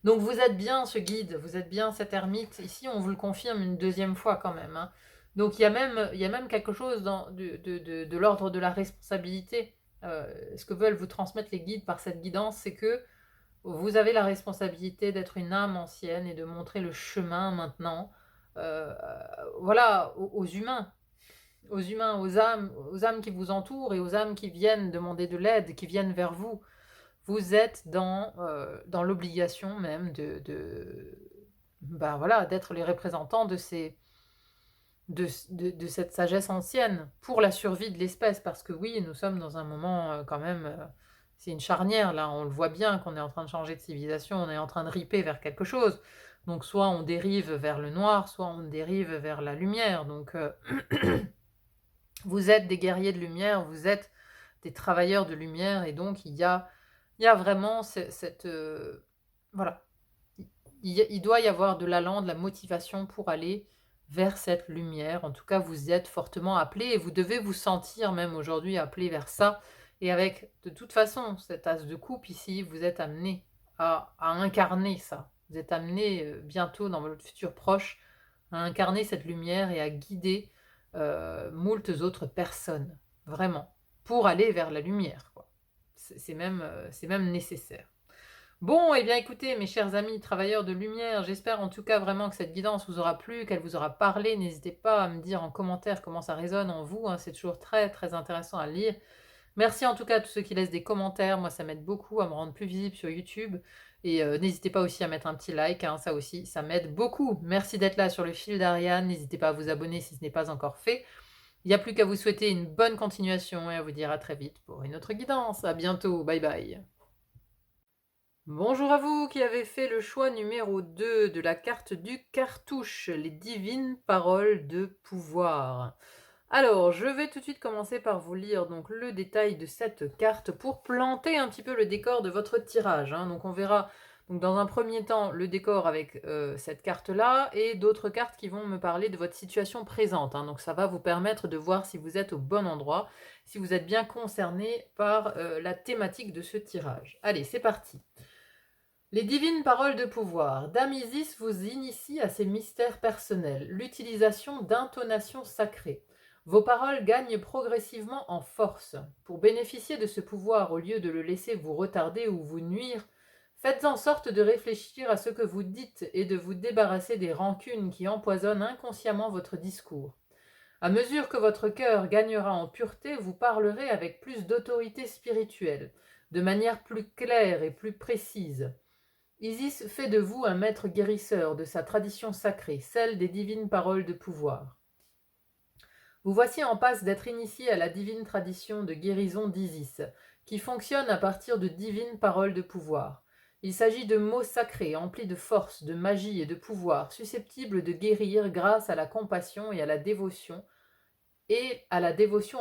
Donc vous êtes bien ce guide, vous êtes bien cet ermite. Ici, on vous le confirme une deuxième fois quand même, hein. Donc il y a même quelque chose de l'ordre de la responsabilité. Ce que veulent vous transmettre les guides par cette guidance, c'est que vous avez la responsabilité d'être une âme ancienne et de montrer le chemin maintenant, voilà, aux humains, aux âmes qui vous entourent et aux âmes qui viennent demander de l'aide, qui viennent vers vous. Vous êtes dans l'obligation même ben voilà, d'être les représentants de cette sagesse ancienne pour la survie de l'espèce. Parce que oui, nous sommes dans un moment quand même, c'est une charnière là, on le voit bien qu'on est en train de changer de civilisation, on est en train de riper vers quelque chose. Donc soit on dérive vers le noir, soit on dérive vers la lumière. Donc vous êtes des guerriers de lumière, vous êtes des travailleurs de lumière, et donc il y a vraiment cette voilà, il doit y avoir de l'allant, de la motivation pour aller vers cette lumière. En tout cas, vous êtes fortement appelé et vous devez vous sentir même aujourd'hui appelé vers ça. Et avec, de toute façon, cette as de coupe ici, vous êtes amené à incarner ça. Vous êtes amené bientôt dans votre futur proche à incarner cette lumière et à guider moultes autres personnes, vraiment, pour aller vers la lumière, quoi. C'est même nécessaire. Bon, eh bien écoutez, mes chers amis travailleurs de lumière, j'espère en tout cas vraiment que cette guidance vous aura plu, qu'elle vous aura parlé. N'hésitez pas à me dire en commentaire comment ça résonne en vous, hein, c'est toujours très très intéressant à lire. Merci en tout cas à tous ceux qui laissent des commentaires, moi ça m'aide beaucoup à me rendre plus visible sur YouTube. Et n'hésitez pas aussi à mettre un petit like, hein, ça aussi, ça m'aide beaucoup. Merci d'être là sur le fil d'Ariane, n'hésitez pas à vous abonner si ce n'est pas encore fait. Il n'y a plus qu'à vous souhaiter une bonne continuation et à vous dire à très vite pour une autre guidance. À bientôt, bye bye. Bonjour à vous qui avez fait le choix numéro 2 de la carte du cartouche, les divines paroles de pouvoir. Alors, je vais tout de suite commencer par vous lire donc le détail de cette carte pour planter un petit peu le décor de votre tirage, hein. Donc on verra donc dans un premier temps le décor avec cette carte-là et d'autres cartes qui vont me parler de votre situation présente, hein. Donc ça va vous permettre de voir si vous êtes au bon endroit, si vous êtes bien concerné par la thématique de ce tirage. Allez, c'est parti. Les divines paroles de pouvoir. Dame Isis vous initie à ces mystères personnels, l'utilisation d'intonations sacrées. Vos paroles gagnent progressivement en force. Pour bénéficier de ce pouvoir, au lieu de le laisser vous retarder ou vous nuire, faites en sorte de réfléchir à ce que vous dites et de vous débarrasser des rancunes qui empoisonnent inconsciemment votre discours. À mesure que votre cœur gagnera en pureté, vous parlerez avec plus d'autorité spirituelle, de manière plus claire et plus précise. Isis fait de vous un maître guérisseur de sa tradition sacrée, celle des divines paroles de pouvoir. Vous voici en passe d'être initié à la divine tradition de guérison d'Isis, qui fonctionne à partir de divines paroles de pouvoir. Il s'agit de mots sacrés, emplis de force, de magie et de pouvoir, susceptibles de guérir grâce à la compassion et à la dévotion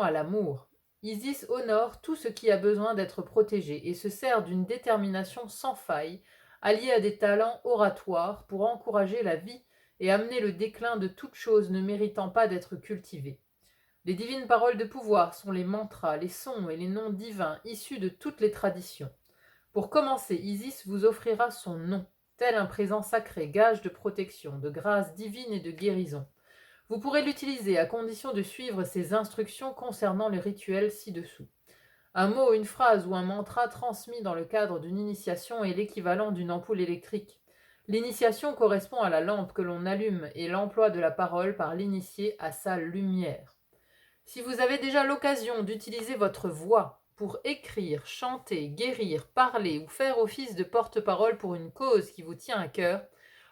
à l'amour. Isis honore tout ce qui a besoin d'être protégé et se sert d'une détermination sans faille, alliée à des talents oratoires pour encourager la vie et amener le déclin de toute chose ne méritant pas d'être cultivée. Les divines paroles de pouvoir sont les mantras, les sons et les noms divins issus de toutes les traditions. Pour commencer, Isis vous offrira son nom, tel un présent sacré, gage de protection, de grâce divine et de guérison. Vous pourrez l'utiliser à condition de suivre ces instructions concernant les rituels ci-dessous. Un mot, une phrase ou un mantra transmis dans le cadre d'une initiation est l'équivalent d'une ampoule électrique. L'initiation correspond à la lampe que l'on allume et l'emploi de la parole par l'initié à sa lumière. Si vous avez déjà l'occasion d'utiliser votre voix pour écrire, chanter, guérir, parler ou faire office de porte-parole pour une cause qui vous tient à cœur,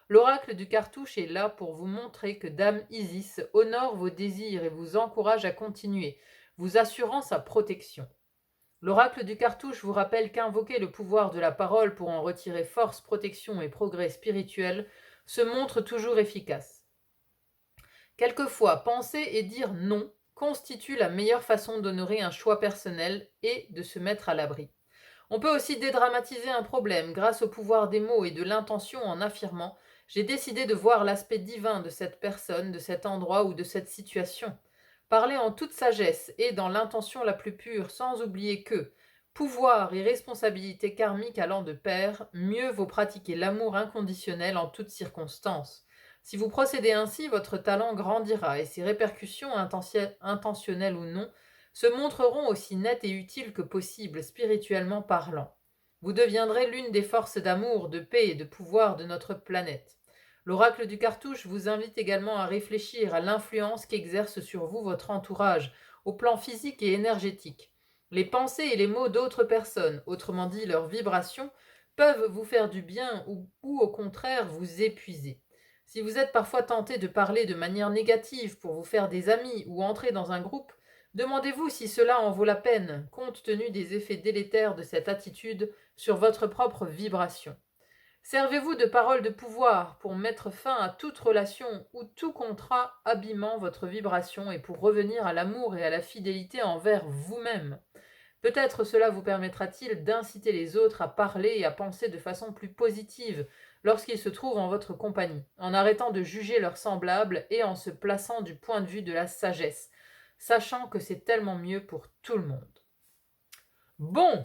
l'oracle du cartouche est là pour vous montrer que Dame Isis honore vos désirs et vous encourage à continuer, vous assurant sa protection. L'oracle du cartouche vous rappelle qu'invoquer le pouvoir de la parole pour en retirer force, protection et progrès spirituel se montre toujours efficace. Quelquefois, penser et dire non constitue la meilleure façon d'honorer un choix personnel et de se mettre à l'abri. On peut aussi dédramatiser un problème grâce au pouvoir des mots et de l'intention en affirmant: j'ai décidé de voir l'aspect divin de cette personne, de cet endroit ou de cette situation. Parler en toute sagesse et dans l'intention la plus pure, sans oublier que pouvoir et responsabilité karmique allant de pair, mieux vaut pratiquer l'amour inconditionnel en toutes circonstances. Si vous procédez ainsi, votre talent grandira et ses répercussions, intentionnelles ou non, se montreront aussi nettes et utiles que possible, spirituellement parlant. Vous deviendrez l'une des forces d'amour, de paix et de pouvoir de notre planète. L'oracle du cartouche vous invite également à réfléchir à l'influence qu'exerce sur vous votre entourage, au plan physique et énergétique. Les pensées et les mots d'autres personnes, autrement dit leurs vibrations, peuvent vous faire du bien ou au contraire vous épuiser. Si vous êtes parfois tenté de parler de manière négative pour vous faire des amis ou entrer dans un groupe, demandez-vous si cela en vaut la peine, compte tenu des effets délétères de cette attitude sur votre propre vibration. Servez-vous de paroles de pouvoir pour mettre fin à toute relation ou tout contrat abîmant votre vibration et pour revenir à l'amour et à la fidélité envers vous-même. Peut-être cela vous permettra-t-il d'inciter les autres à parler et à penser de façon plus positive lorsqu'ils se trouvent en votre compagnie, en arrêtant de juger leurs semblables et en se plaçant du point de vue de la sagesse, sachant que c'est tellement mieux pour tout le monde. Bon,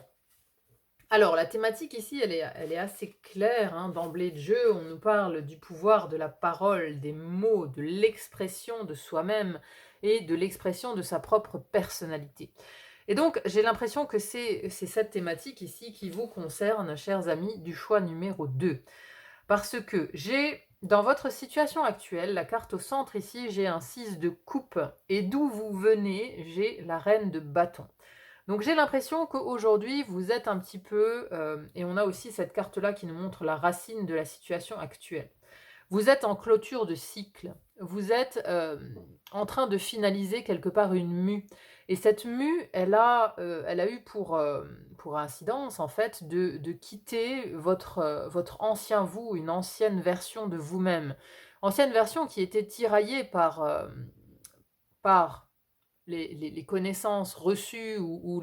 alors la thématique ici, elle est assez claire, hein, d'emblée de jeu. On nous parle du pouvoir de la parole, des mots, de l'expression de soi-même et de l'expression de sa propre personnalité. Et donc, j'ai l'impression que c'est cette thématique ici qui vous concerne, chers amis, du choix numéro 2. Parce que j'ai, dans votre situation actuelle, la carte au centre ici, j'ai un 6 de coupe. Et d'où vous venez, j'ai la reine de bâton. Donc j'ai l'impression qu'aujourd'hui, vous êtes un petit peu, et on a aussi cette carte-là qui nous montre la racine de la situation actuelle. Vous êtes en clôture de cycle. Vous êtes en train de finaliser quelque part une mue. Et cette mue, elle a eu pour incidence, en fait, de quitter votre ancien vous, une ancienne version de vous-même. Ancienne version qui était tiraillée par les connaissances reçues ou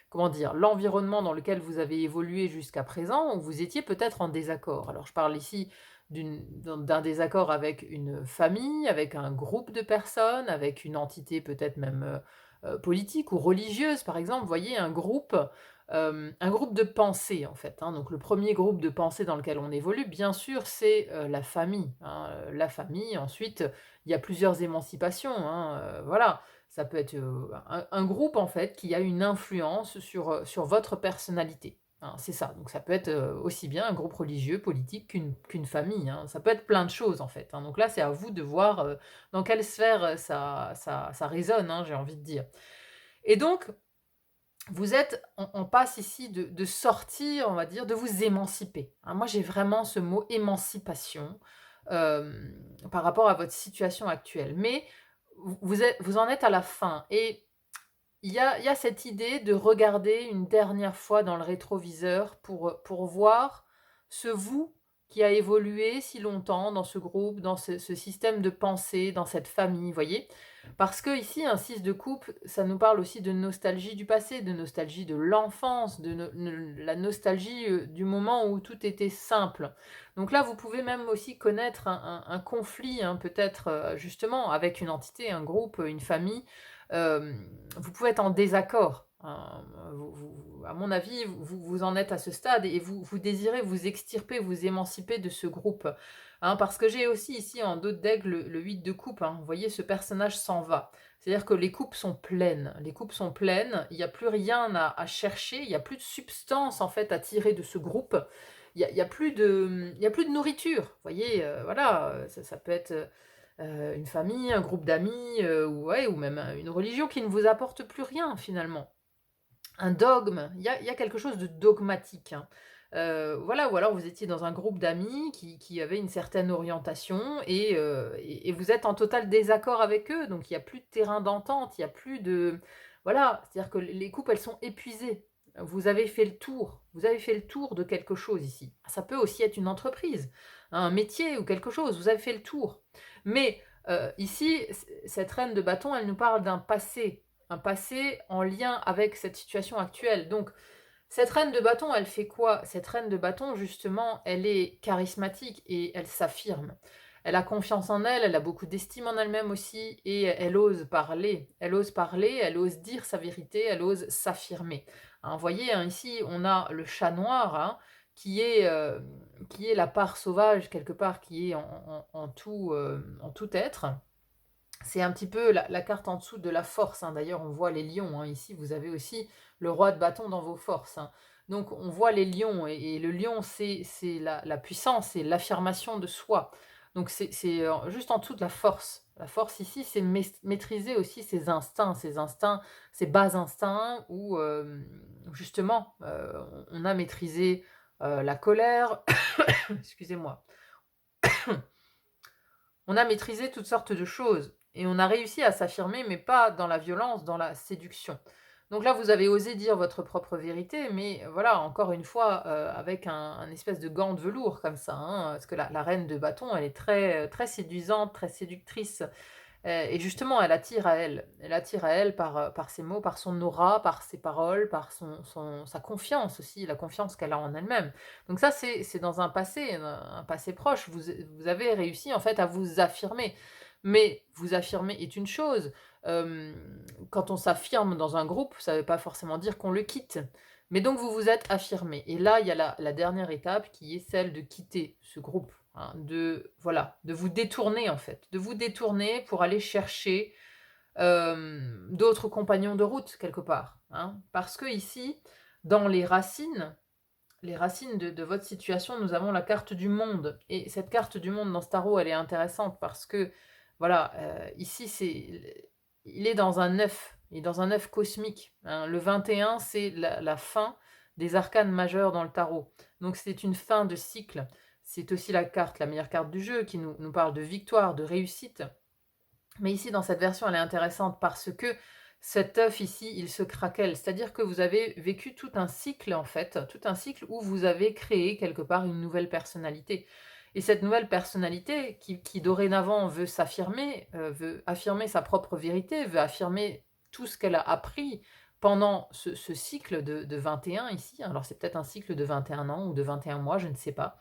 comment dire, l'environnement dans lequel vous avez évolué jusqu'à présent, où vous étiez peut-être en désaccord. Alors je parle ici d'un désaccord avec une famille, avec un groupe de personnes, avec une entité peut-être même politique ou religieuse, par exemple. Vous voyez, un groupe de pensée, en fait, hein. Donc le premier groupe de pensée dans lequel on évolue, bien sûr, c'est la famille, hein. La famille, ensuite, il y a plusieurs émancipations, hein, voilà. Ça peut être un groupe, en fait, qui a une influence sur votre personnalité, hein, c'est ça. Donc ça peut être aussi bien un groupe religieux, politique qu'une famille, hein. Ça peut être plein de choses, en fait, hein. Donc là, c'est à vous de voir dans quelle sphère ça résonne, hein, j'ai envie de dire. Et donc, on passe ici de sortir, on va dire, de vous émanciper, hein. Moi, j'ai vraiment ce mot émancipation par rapport à votre situation actuelle. Mais vous en êtes à la fin. Et il y a cette idée de regarder une dernière fois dans le rétroviseur pour voir ce vous qui a évolué si longtemps dans ce groupe, dans ce système de pensée, dans cette famille, vous voyez. Parce que ici, un 6 de coupe, ça nous parle aussi de nostalgie du passé, de nostalgie de l'enfance, la nostalgie du moment où tout était simple. Donc là, vous pouvez même aussi connaître un conflit, hein, peut-être justement avec une entité, un groupe, une famille. Vous pouvez être en désaccord, hein. À mon avis, vous en êtes à ce stade et vous désirez vous extirper, vous émanciper de ce groupe, hein, parce que j'ai aussi ici en dos de deck le 8 de coupe, hein. Vous voyez, ce personnage s'en va. C'est-à-dire que les coupes sont pleines. Les coupes sont pleines, il n'y a plus rien à chercher, il n'y a plus de substance en fait à tirer de ce groupe. Il y a plus de nourriture. Vous voyez, voilà, ça peut être une famille, un groupe d'amis, ou même une religion qui ne vous apporte plus rien finalement. Un dogme, il y a quelque chose de dogmatique, hein. Voilà, ou alors vous étiez dans un groupe d'amis qui avait une certaine orientation et vous êtes en total désaccord avec eux, donc il n'y a plus de terrain d'entente, il n'y a plus de... Voilà, c'est-à-dire que les coupes, elles sont épuisées. Vous avez fait le tour, vous avez fait le tour de quelque chose ici. Ça peut aussi être une entreprise, un métier ou quelque chose, vous avez fait le tour. Mais ici, cette reine de bâton, elle nous parle d'un passé, un passé en lien avec cette situation actuelle. Donc, Cette reine de bâton, elle fait quoi? Cette reine de bâton, justement, elle est charismatique et elle s'affirme. Elle a confiance en elle, elle a beaucoup d'estime en elle-même aussi et elle ose parler. Elle ose parler, elle ose dire sa vérité, elle ose s'affirmer. Hein, vous voyez, hein, ici, on a le chat noir, hein, qui est, euh, qui est la part sauvage, quelque part, qui est en tout être. C'est un petit peu la carte en dessous de la force, hein. D'ailleurs, on voit les lions, hein. Ici, vous avez aussi le roi de bâton dans vos forces, hein. Donc, on voit les lions, et le lion, c'est la puissance, c'est l'affirmation de soi. Donc, c'est juste en dessous de la force. La force ici, c'est maîtriser aussi ses instincts, ses bas instincts, où justement, on a maîtrisé la colère, excusez-moi, on a maîtrisé toutes sortes de choses et on a réussi à s'affirmer, mais pas dans la violence, dans la séduction. Donc là, vous avez osé dire votre propre vérité, mais voilà, encore une fois, avec un espèce de gant de velours comme ça, hein, parce que la reine de bâton, elle est très, très séduisante, très séductrice. Et justement, elle attire à elle. Elle attire à elle par ses mots, par son aura, par ses paroles, par sa confiance aussi, la confiance qu'elle a en elle-même. Donc ça, c'est dans un passé proche. Vous avez réussi en fait à vous affirmer. Mais vous affirmer est une chose. Euh, Quand on s'affirme dans un groupe, ça ne veut pas forcément dire qu'on le quitte. Mais donc vous vous êtes affirmé. Et là, il y a la dernière étape qui est celle de quitter ce groupe. Hein, voilà, de vous détourner en fait, de vous détourner pour aller chercher d'autres compagnons de route quelque part. Hein, parce que ici, dans les racines de votre situation, nous avons la carte du monde. Et cette carte du monde dans ce tarot, elle est intéressante parce que, voilà, ici, il est dans un œuf, il est dans un œuf cosmique. Hein. Le 21, c'est la fin des arcanes majeures dans le tarot. Donc c'est une fin de cycle. C'est aussi la meilleure carte du jeu, qui nous parle de victoire, de réussite. Mais ici, dans cette version, elle est intéressante parce que cet œuf ici, il se craquelle. C'est-à-dire que vous avez vécu tout un cycle, en fait, tout un cycle où vous avez créé quelque part une nouvelle personnalité. Et cette nouvelle personnalité, qui dorénavant veut s'affirmer, veut affirmer sa propre vérité, veut affirmer tout ce qu'elle a appris pendant ce cycle de 21 ici. Alors c'est peut-être un cycle de 21 ans ou de 21 mois, je ne sais pas.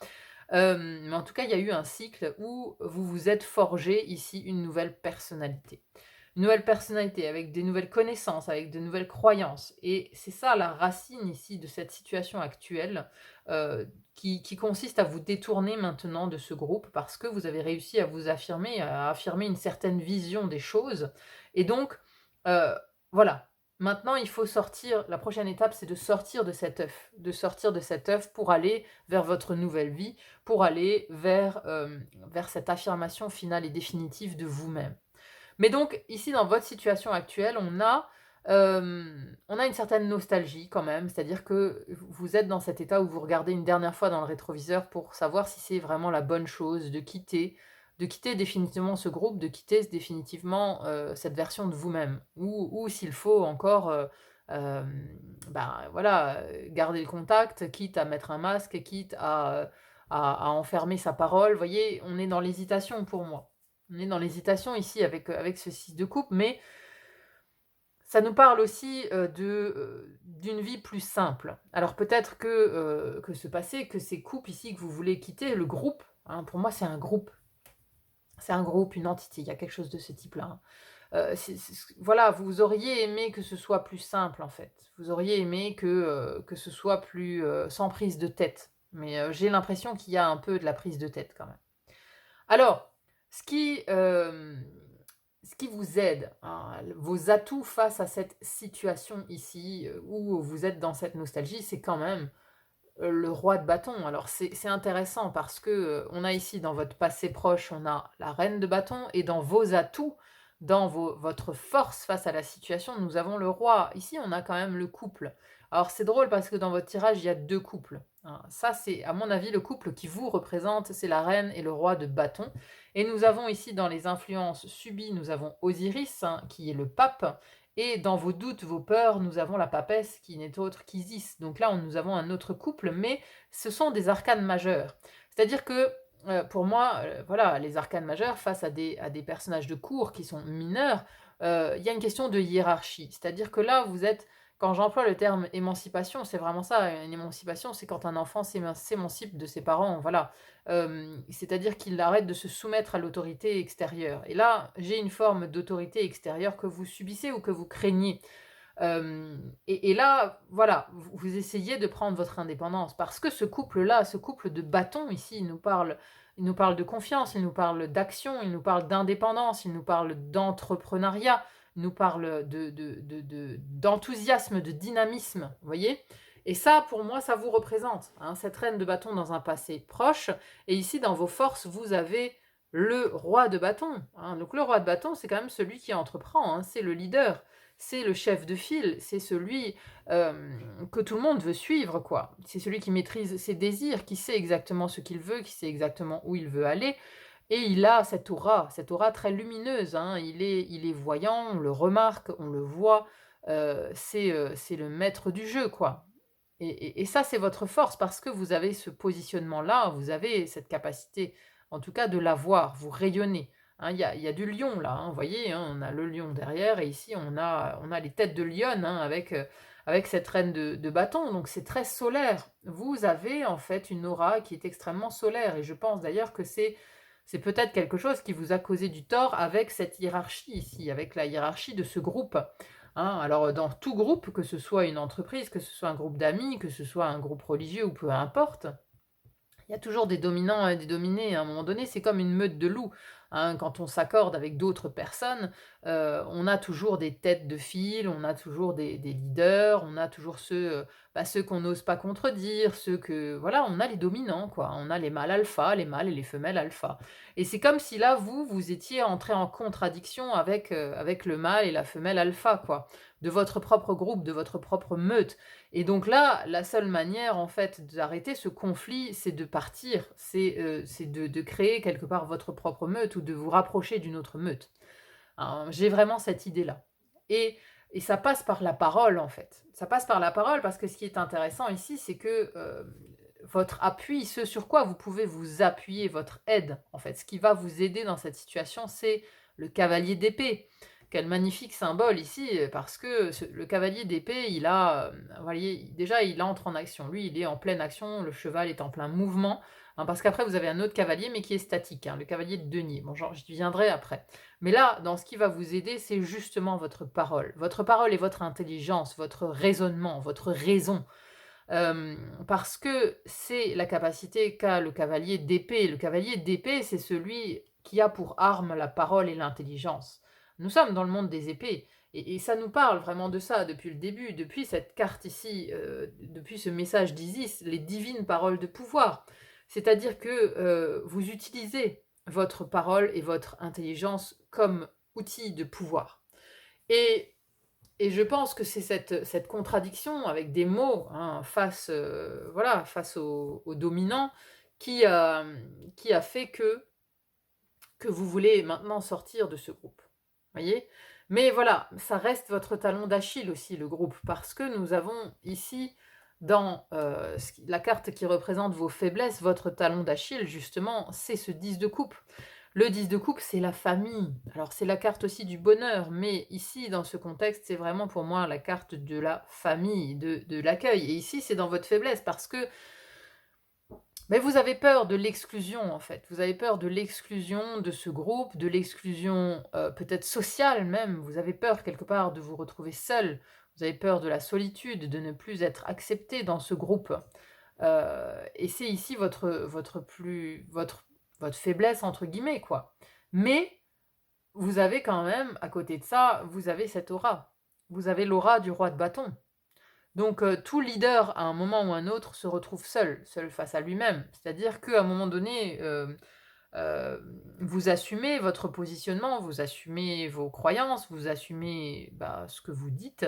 Mais en tout cas, il y a eu un cycle où vous vous êtes forgé ici une nouvelle personnalité. Une nouvelle personnalité avec des nouvelles connaissances, avec de nouvelles croyances. Et c'est ça la racine ici de cette situation actuelle qui consiste à vous détourner maintenant de ce groupe parce que vous avez réussi à vous affirmer, à affirmer une certaine vision des choses. Et donc, euh, voilà. Maintenant, il faut sortir. La prochaine étape, c'est de sortir de cet œuf. De sortir de cet œuf pour aller vers votre nouvelle vie, pour aller vers cette affirmation finale et définitive de vous-même. Mais donc, ici, dans votre situation actuelle, on a une certaine nostalgie quand même, c'est-à-dire que vous êtes dans cet état où vous regardez une dernière fois dans le rétroviseur pour savoir si c'est vraiment la bonne chose de quitter définitivement ce groupe, de quitter définitivement cette version de vous-même, ou s'il faut encore euh, voilà, garder le contact, quitte à mettre un masque, quitte à enfermer sa parole. Vous voyez, on est dans l'hésitation pour moi. On est dans l'hésitation ici avec ce 6 de coupe, mais ça nous parle aussi d'une vie plus simple. Alors peut-être que ce passé, que ces coupes ici que vous voulez quitter, le groupe, hein, pour moi c'est un groupe. C'est un groupe, une entité, il y a quelque chose de ce type-là. Hein. Voilà, vous auriez aimé que ce soit plus simple en fait. Vous auriez aimé que ce soit plus sans prise de tête. Mais j'ai l'impression qu'il y a un peu de la prise de tête quand même. Alors, ce qui, euh, ce qui vous aide, hein, vos atouts face à cette situation ici, où vous êtes dans cette nostalgie, c'est quand même le roi de bâton. Alors c'est intéressant parce que on a ici dans votre passé proche, on a la reine de bâton, et dans vos atouts, dans votre force face à la situation, nous avons le roi. Ici, on a quand même le couple. Alors c'est drôle parce que dans votre tirage, il y a deux couples. Hein. Ça, c'est à mon avis le couple qui vous représente, c'est la reine et le roi de bâton. Et nous avons ici dans les influences subies, nous avons Osiris, hein, qui est le pape. Et dans vos doutes, vos peurs, nous avons la papesse qui n'est autre qu'Isis. Donc là, nous avons un autre couple, mais ce sont des arcanes majeures. C'est-à-dire que, pour moi, voilà, les arcanes majeures, face à des personnages de cour qui sont mineurs, il y a une question de hiérarchie. C'est-à-dire que là, Quand j'emploie le terme émancipation, c'est vraiment ça, une émancipation, c'est quand un enfant s'émancipe de ses parents, voilà. C'est-à-dire qu'il arrête de se soumettre à l'autorité extérieure. Et là, j'ai une forme d'autorité extérieure que vous subissez ou que vous craignez. Et là, voilà, vous essayez de prendre votre indépendance parce que ce couple-là, ce couple de bâtons ici, il nous parle de confiance, il nous parle d'action, il nous parle d'indépendance, il nous parle d'entrepreneuriat, il nous parle d'enthousiasme, de dynamisme, vous voyez? Et ça, pour moi, ça vous représente, hein, cette reine de bâton dans un passé proche. Et ici, dans vos forces, vous avez le roi de bâton, hein. Donc le roi de bâton, c'est quand même celui qui entreprend, hein, c'est le leader, c'est le chef de file, c'est celui que tout le monde veut suivre, quoi. C'est celui qui maîtrise ses désirs, qui sait exactement ce qu'il veut, qui sait exactement où il veut aller. Et il a cette aura très lumineuse, hein. Il est voyant, on le remarque, on le voit. C'est le maître du jeu, quoi. Et ça, c'est votre force parce que vous avez ce positionnement-là, vous avez cette capacité, en tout cas, de la voir, vous rayonnez. Hein, il y a du lion là, hein, vous voyez, hein, on a le lion derrière et ici on a les têtes de lionne, hein, avec cette reine de bâton, donc c'est très solaire. Vous avez en fait une aura qui est extrêmement solaire et je pense d'ailleurs que c'est peut-être quelque chose qui vous a causé du tort avec cette hiérarchie ici, avec la hiérarchie de ce groupe. Hein, alors dans tout groupe, que ce soit une entreprise, que ce soit un groupe d'amis, que ce soit un groupe religieux ou peu importe, il y a toujours des dominants et des dominés. À un moment donné, c'est comme une meute de loups, hein. Quand on s'accorde avec d'autres personnes, on a toujours des têtes de file, on a toujours des leaders, on a toujours ceux qu'on n'ose pas contredire, ceux que voilà, on a les dominants, quoi. On a les mâles alpha, les mâles et les femelles alpha. Et c'est comme si là, vous étiez entré en contradiction avec le mâle et la femelle alpha, quoi, de votre propre groupe, de votre propre meute. Et donc là, la seule manière, en fait, d'arrêter ce conflit, c'est de partir, c'est de créer quelque part votre propre meute ou de vous rapprocher d'une autre meute. Hein, j'ai vraiment cette idée-là. Et, et ça passe par la parole, en fait. Ça passe par la parole parce que ce qui est intéressant ici, c'est que votre appui, ce sur quoi vous pouvez vous appuyer, votre aide, en fait, ce qui va vous aider dans cette situation, c'est le cavalier d'épée. Quel magnifique symbole ici, parce que le cavalier d'épée, vous voyez, déjà il entre en action. Lui, il est en pleine action, le cheval est en plein mouvement, hein, parce qu'après vous avez un autre cavalier, mais qui est statique, hein, le cavalier de denier. Bon, j'y viendrai après. Mais là, dans ce qui va vous aider, c'est justement votre parole. Votre parole et votre intelligence, votre raisonnement, votre raison. Parce que c'est la capacité qu'a le cavalier d'épée. Le cavalier d'épée, c'est celui qui a pour arme la parole et l'intelligence. Nous sommes dans le monde des épées, et ça nous parle vraiment de ça depuis le début, depuis cette carte ici, depuis ce message d'Isis, les divines paroles de pouvoir. C'est-à-dire que vous utilisez votre parole et votre intelligence comme outil de pouvoir. Et et je pense que c'est cette contradiction avec des mots, hein, voilà, face au dominant qui, qui a fait que vous voulez maintenant sortir de ce groupe. Voyez? Mais voilà, ça reste votre talon d'Achille aussi, le groupe, parce que nous avons ici, dans la carte qui représente vos faiblesses, votre talon d'Achille, justement, c'est ce 10 de coupe. Le 10 de coupe, c'est la famille. Alors, c'est la carte aussi du bonheur, mais ici, dans ce contexte, c'est vraiment pour moi la carte de la famille, de l'accueil. Et ici, c'est dans votre faiblesse, parce que mais vous avez peur de l'exclusion, en fait. Vous avez peur de l'exclusion de ce groupe, de l'exclusion peut-être sociale même. Vous avez peur quelque part de vous retrouver seul. Vous avez peur de la solitude, de ne plus être accepté dans ce groupe. Et c'est ici votre faiblesse, entre guillemets, quoi. Mais vous avez quand même, à côté de ça, vous avez cette aura. Vous avez l'aura du roi de bâton. Donc tout leader, à un moment ou un autre, se retrouve seul, seul face à lui-même. C'est-à-dire qu'à un moment donné, vous assumez votre positionnement, vous assumez vos croyances, vous assumez ce que vous dites.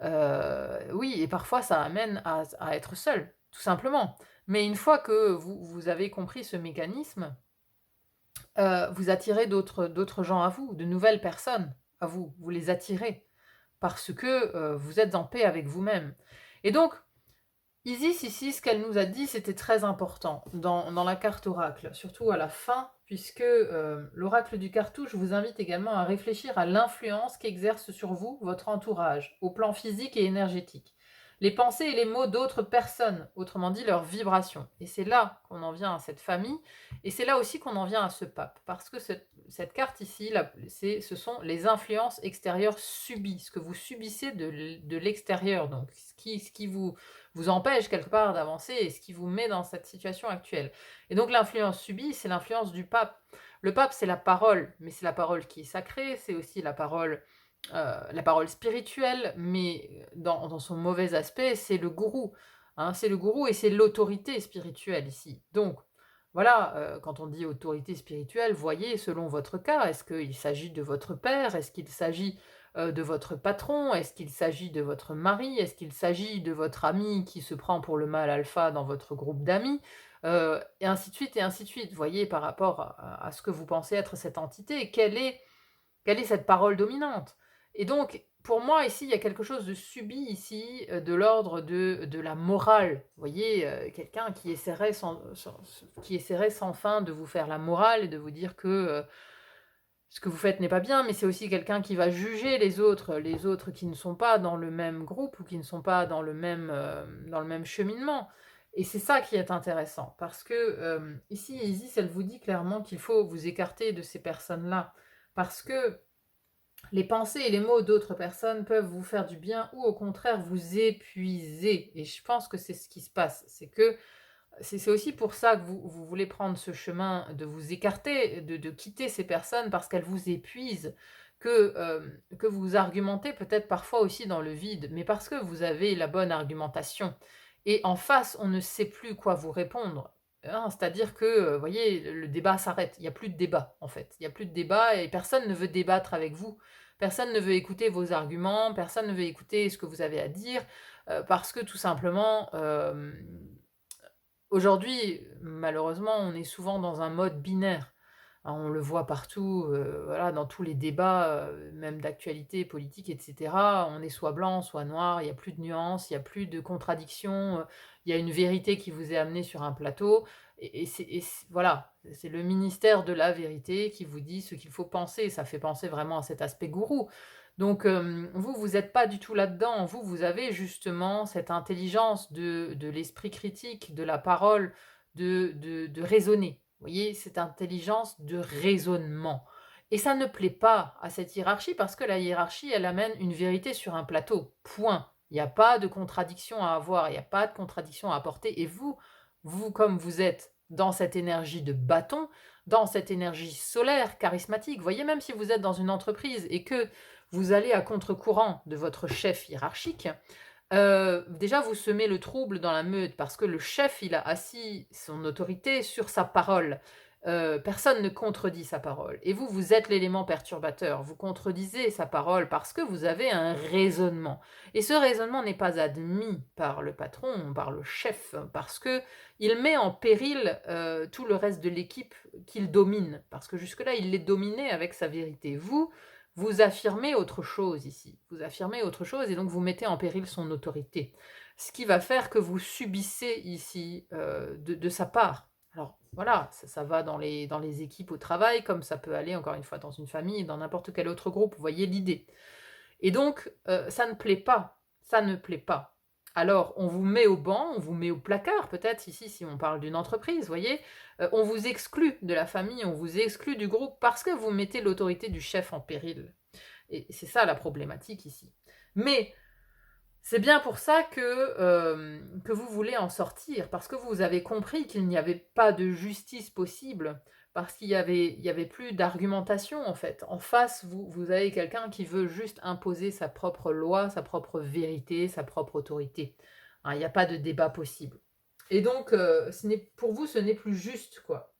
Oui, et parfois ça amène à être seul, tout simplement. Mais une fois que vous avez compris ce mécanisme, vous attirez d'autres gens à vous, de nouvelles personnes à vous. Vous les attirez parce que vous êtes en paix avec vous-même. Et donc, Isis, ici, ce qu'elle nous a dit, c'était très important dans la carte oracle, surtout à la fin puisque l'oracle du cartouche vous invite également à réfléchir à l'influence qu'exerce sur vous votre entourage, au plan physique et énergétique. Les pensées et les mots d'autres personnes, autrement dit leurs vibrations. Et c'est là qu'on en vient à cette famille, et c'est là aussi qu'on en vient à ce pape, parce que cette carte ici, là, ce sont les influences extérieures subies, ce que vous subissez de l'extérieur, donc ce qui vous empêche quelque part d'avancer et ce qui vous met dans cette situation actuelle. Et donc l'influence subie, c'est l'influence du pape. Le pape, c'est la parole, mais c'est la parole qui est sacrée, c'est aussi la parole spirituelle, mais dans son mauvais aspect, c'est le gourou. Hein, c'est le gourou et c'est l'autorité spirituelle ici. Donc, voilà, quand on dit autorité spirituelle, voyez, selon votre cas, est-ce qu'il s'agit de votre père? Est-ce qu'il s'agit de votre patron? Est-ce qu'il s'agit de votre mari? Est-ce qu'il s'agit de votre ami qui se prend pour le mâle alpha dans votre groupe d'amis? Et ainsi de suite, et ainsi de suite. Voyez, par rapport à ce que vous pensez être cette entité, quelle est cette parole dominante? Et donc, pour moi, ici, il y a quelque chose de subi ici, de l'ordre de la morale. Vous voyez, quelqu'un qui essaierait sans fin de vous faire la morale et de vous dire que ce que vous faites n'est pas bien, mais c'est aussi quelqu'un qui va juger les autres qui ne sont pas dans le même groupe ou qui ne sont pas dans le même cheminement. Et c'est ça qui est intéressant, parce que ici, Isis, elle vous dit clairement qu'il faut vous écarter de ces personnes-là, parce que les pensées et les mots d'autres personnes peuvent vous faire du bien ou au contraire vous épuiser. Et je pense que c'est ce qui se passe. C'est aussi pour ça que vous voulez prendre ce chemin de vous écarter, de quitter ces personnes parce qu'elles vous épuisent, que vous argumentez peut-être parfois aussi dans le vide, mais parce que vous avez la bonne argumentation. Et en face, on ne sait plus quoi vous répondre. Hein, c'est-à-dire que, vous voyez, le débat s'arrête. Il n'y a plus de débat, en fait. Il n'y a plus de débat et personne ne veut débattre avec vous. Personne ne veut écouter vos arguments, personne ne veut écouter ce que vous avez à dire, parce que tout simplement, aujourd'hui, malheureusement, on est souvent dans un mode binaire. Hein, on le voit partout, voilà, dans tous les débats, même d'actualité politique, et cetera. On est soit blanc, soit noir, il y a plus de nuances, il y a plus de contradictions, il y a une vérité qui vous est amenée sur un plateau voilà, c'est le ministère de la vérité qui vous dit ce qu'il faut penser. Ça fait penser vraiment à cet aspect gourou. Donc vous n'êtes pas du tout là-dedans. Vous avez justement cette intelligence de l'esprit critique, de la parole, de raisonner. Vous voyez, cette intelligence de raisonnement. Et ça ne plaît pas à cette hiérarchie parce que la hiérarchie, elle amène une vérité sur un plateau. Point. Il n'y a pas de contradiction à avoir, il n'y a pas de contradiction à apporter. Et vous comme vous êtes dans cette énergie de bâton, dans cette énergie solaire, charismatique, vous voyez, même si vous êtes dans une entreprise et que vous allez à contre-courant de votre chef hiérarchique, déjà vous semez le trouble dans la meute parce que le chef, il a assis son autorité sur sa parole. Personne ne contredit sa parole. Et vous êtes l'élément perturbateur. Vous contredisez sa parole parce que vous avez un raisonnement. Et ce raisonnement n'est pas admis par le patron, par le chef, parce que il met en péril tout le reste de l'équipe qu'il domine. Parce que jusque-là, il les dominait avec sa vérité. Vous affirmez autre chose ici. Vous affirmez autre chose et donc vous mettez en péril son autorité. Ce qui va faire que vous subissez ici de sa part. Alors voilà, ça va dans les équipes au travail, comme ça peut aller encore une fois dans une famille, dans n'importe quel autre groupe, vous voyez l'idée. Et donc, ça ne plaît pas, ça ne plaît pas. Alors, on vous met au banc, on vous met au placard, peut-être ici, si on parle d'une entreprise, vous voyez, on vous exclut de la famille, on vous exclut du groupe, parce que vous mettez l'autorité du chef en péril. Et c'est ça la problématique ici. Mais c'est bien pour ça que vous voulez en sortir, parce que vous avez compris qu'il n'y avait pas de justice possible, parce qu'il y avait plus d'argumentation en fait. En face, vous avez quelqu'un qui veut juste imposer sa propre loi, sa propre vérité, sa propre autorité. Hein, il n'y a pas de débat possible. Et donc, pour vous, ce n'est plus juste, quoi.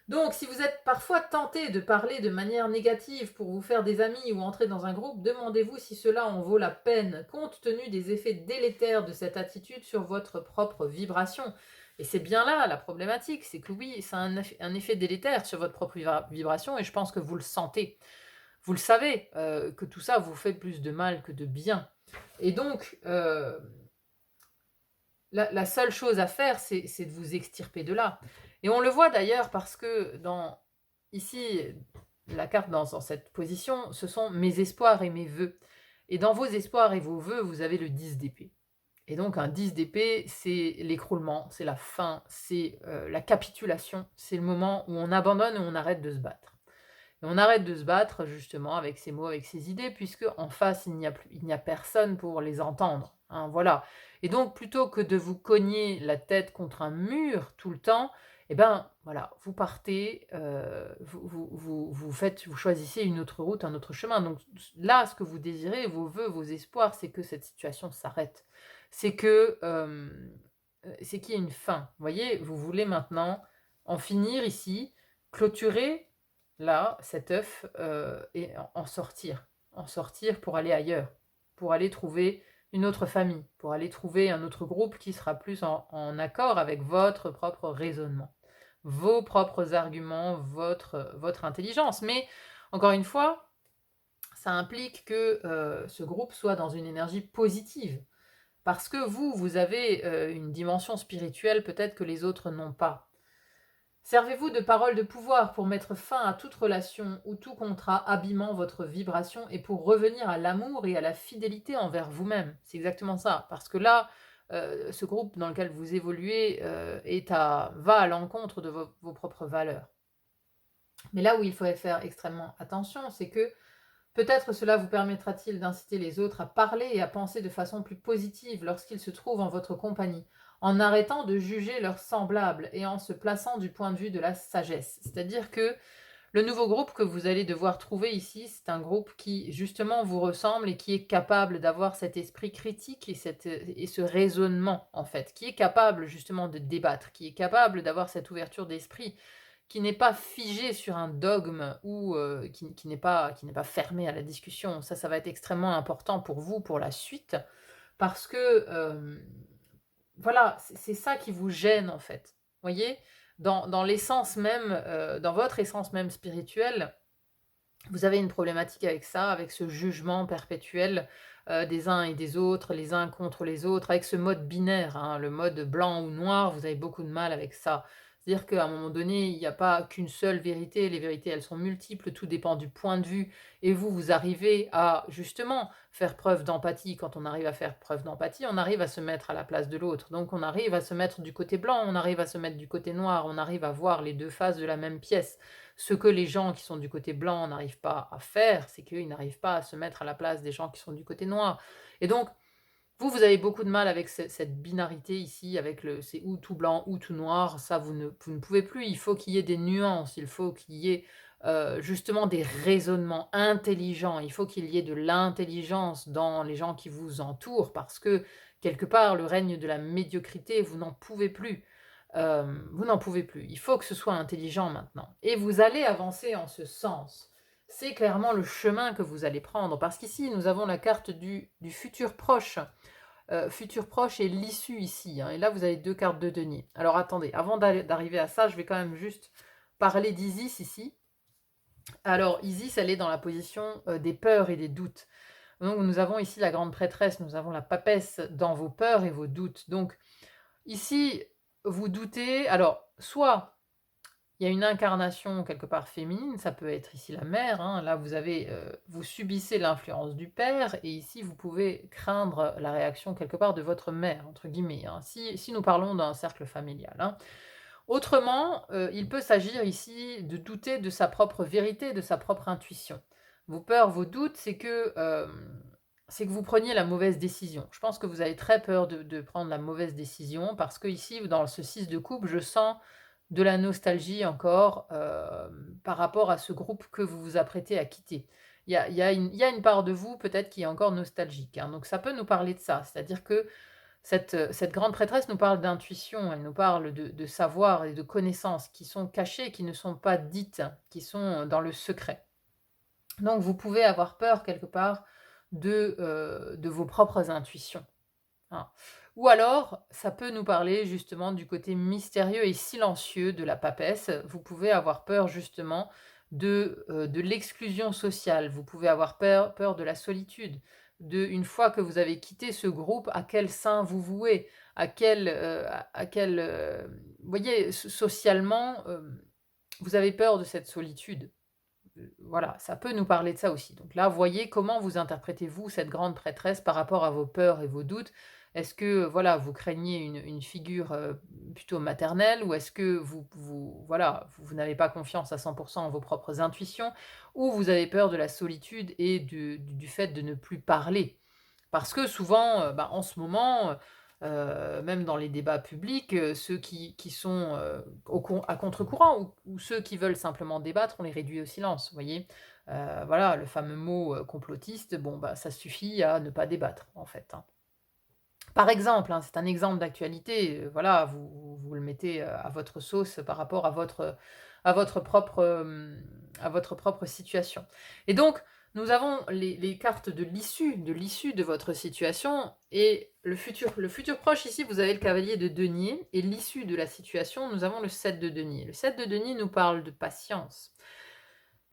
Donc, si vous êtes parfois tenté de parler de manière négative pour vous faire des amis ou entrer dans un groupe, demandez-vous si cela en vaut la peine, compte tenu des effets délétères de cette attitude sur votre propre vibration. Et c'est bien là la problématique, c'est que oui, ça a un effet délétère sur votre propre vibration et je pense que vous le sentez. Vous le savez, que tout ça vous fait plus de mal que de bien. Et donc, la seule chose à faire, c'est de vous extirper de là. Et on le voit d'ailleurs parce que ici, la carte dans cette position, ce sont mes espoirs et mes vœux. Et dans vos espoirs et vos vœux, vous avez le 10 d'épée. Et donc un 10 d'épée, c'est l'écroulement, c'est la fin, c'est la capitulation, c'est le moment où on abandonne et on arrête de se battre. Et on arrête de se battre justement avec ces mots, avec ces idées, puisque en face, il n'y a personne pour les entendre. Hein, voilà. Et donc, plutôt que de vous cogner la tête contre un mur tout le temps, eh ben voilà, vous partez, vous choisissez une autre route, un autre chemin. Donc là, ce que vous désirez, vos vœux, vos espoirs, c'est que cette situation s'arrête. C'est qu'il y ait une fin. Vous voyez, vous voulez maintenant en finir ici, clôturer là, cet œuf, et en sortir. En sortir pour aller ailleurs, pour aller trouver une autre famille, pour aller trouver un autre groupe qui sera plus en accord avec votre propre raisonnement, vos propres arguments, votre intelligence. Mais encore une fois, ça implique que ce groupe soit dans une énergie positive. Parce que vous avez une dimension spirituelle peut-être que les autres n'ont pas. Servez-vous de paroles de pouvoir pour mettre fin à toute relation ou tout contrat abîmant votre vibration et pour revenir à l'amour et à la fidélité envers vous-même. C'est exactement ça. Parce que là, ce groupe dans lequel vous évoluez va à l'encontre de vos propres valeurs. Mais là où il faut faire extrêmement attention, c'est que peut-être cela vous permettra-t-il d'inciter les autres à parler et à penser de façon plus positive lorsqu'ils se trouvent en votre compagnie, en arrêtant de juger leurs semblables et en se plaçant du point de vue de la sagesse. C'est-à-dire que le nouveau groupe que vous allez devoir trouver ici, c'est un groupe qui justement vous ressemble et qui est capable d'avoir cet esprit critique et ce raisonnement en fait, qui est capable justement de débattre, qui est capable d'avoir cette ouverture d'esprit, qui n'est pas figé sur un dogme ou qui n'est pas fermé à la discussion. Ça va être extrêmement important pour vous, pour la suite, parce que, voilà, c'est ça qui vous gêne, en fait. Vous voyez, dans l'essence même, dans votre essence même spirituelle, vous avez une problématique avec ça, avec ce jugement perpétuel des uns et des autres, les uns contre les autres, avec ce mode binaire, hein, le mode blanc ou noir, vous avez beaucoup de mal avec ça. C'est-à-dire qu'à un moment donné, il n'y a pas qu'une seule vérité, les vérités, elles sont multiples, tout dépend du point de vue, et vous arrivez à, justement, faire preuve d'empathie. Quand on arrive à faire preuve d'empathie, on arrive à se mettre à la place de l'autre. Donc on arrive à se mettre du côté blanc, on arrive à se mettre du côté noir, on arrive à voir les deux faces de la même pièce. Ce que les gens qui sont du côté blanc n'arrivent pas à faire, c'est qu'ils n'arrivent pas à se mettre à la place des gens qui sont du côté noir. Et donc, vous avez beaucoup de mal avec cette binarité ici, avec c'est ou tout blanc ou tout noir, ça vous ne pouvez plus, il faut qu'il y ait des nuances, il faut qu'il y ait justement des raisonnements intelligents, il faut qu'il y ait de l'intelligence dans les gens qui vous entourent, parce que quelque part, le règne de la médiocrité, vous n'en pouvez plus. Vous n'en pouvez plus, il faut que ce soit intelligent maintenant. Et vous allez avancer en ce sens. C'est clairement le chemin que vous allez prendre, parce qu'ici, nous avons la carte du futur proche. Futur proche et l'issue ici, hein, et là, vous avez deux cartes de denier. Alors, attendez, avant d'arriver à ça, je vais quand même juste parler d'Isis ici. Alors, Isis, elle est dans la position des peurs et des doutes. Donc, nous avons ici la grande prêtresse, nous avons la papesse dans vos peurs et vos doutes. Donc, ici, vous doutez, alors, soit il y a une incarnation quelque part féminine, ça peut être ici la mère, hein, là vous subissez l'influence du père, et ici vous pouvez craindre la réaction quelque part de votre mère, entre guillemets, hein, si nous parlons d'un cercle familial. Hein. Autrement, il peut s'agir ici de douter de sa propre vérité, de sa propre intuition. Vos peurs, vos doutes, c'est que vous preniez la mauvaise décision. Je pense que vous avez très peur de prendre la mauvaise décision, parce que ici, dans ce 6 de coupe, je sens de la nostalgie encore par rapport à ce groupe que vous vous apprêtez à quitter. Il y a une part de vous peut-être qui est encore nostalgique. Hein, donc ça peut nous parler de ça. C'est-à-dire que cette grande prêtresse nous parle d'intuition, elle nous parle de savoir et de connaissances qui sont cachées, qui ne sont pas dites, qui sont dans le secret. Donc vous pouvez avoir peur quelque part de vos propres intuitions. Hein. Ou alors, ça peut nous parler justement du côté mystérieux et silencieux de la papesse. Vous pouvez avoir peur justement de l'exclusion sociale. Vous pouvez avoir peur de la solitude. Une fois que vous avez quitté ce groupe, à quel sein vous vouez, vous voyez, socialement, vous avez peur de cette solitude. Voilà, ça peut nous parler de ça aussi. Donc là, voyez comment vous interprétez-vous cette grande prêtresse par rapport à vos peurs et vos doutes. Est-ce que, voilà, vous craignez une figure plutôt maternelle ou est-ce que voilà, vous n'avez pas confiance à 100% en vos propres intuitions ou vous avez peur de la solitude et du fait de ne plus parler? Parce que souvent, en ce moment, même dans les débats publics, ceux qui sont, à contre-courant ou ceux qui veulent simplement débattre, on les réduit au silence, vous voyez? Voilà, le fameux mot, complotiste, bon, ça suffit à ne pas débattre, en fait, hein. Par exemple, hein, c'est un exemple d'actualité, voilà, vous le mettez, à votre sauce par rapport à votre propre situation. Et donc, nous avons les cartes de l'issue de votre situation et le futur. Le futur proche, ici, vous avez le cavalier de denier et l'issue de la situation, nous avons le 7 de denier. Le 7 de denier nous parle de patience.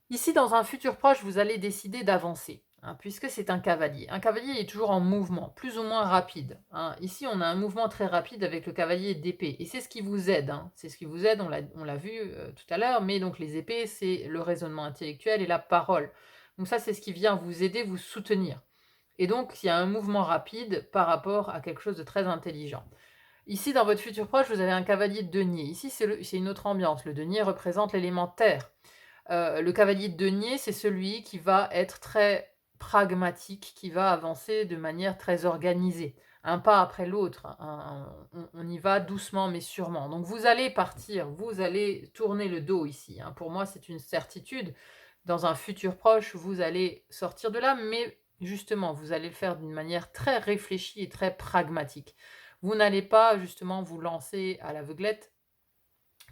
Ici, dans un futur proche, vous allez décider d'avancer, hein, puisque c'est un cavalier. Un cavalier est toujours en mouvement, plus ou moins rapide, hein. Ici, on a un mouvement très rapide avec le cavalier d'épée, et c'est ce qui vous aide, hein. C'est ce qui vous aide, on l'a vu tout à l'heure, mais donc les épées, c'est le raisonnement intellectuel et la parole. Donc ça, c'est ce qui vient vous aider, vous soutenir. Et donc, il y a un mouvement rapide par rapport à quelque chose de très intelligent. Ici, dans votre futur proche, vous avez un cavalier de denier. Ici, c'est une autre ambiance. Le denier représente l'élément terre. Le cavalier de denier, c'est celui qui va être très pragmatique, qui va avancer de manière très organisée, un pas après l'autre, on y va doucement mais sûrement. Donc vous allez partir, vous allez tourner le dos ici, hein. Pour moi, c'est une certitude. Dans un futur proche, vous allez sortir de là, mais justement, vous allez le faire d'une manière très réfléchie et très pragmatique. Vous n'allez pas justement vous lancer à l'aveuglette,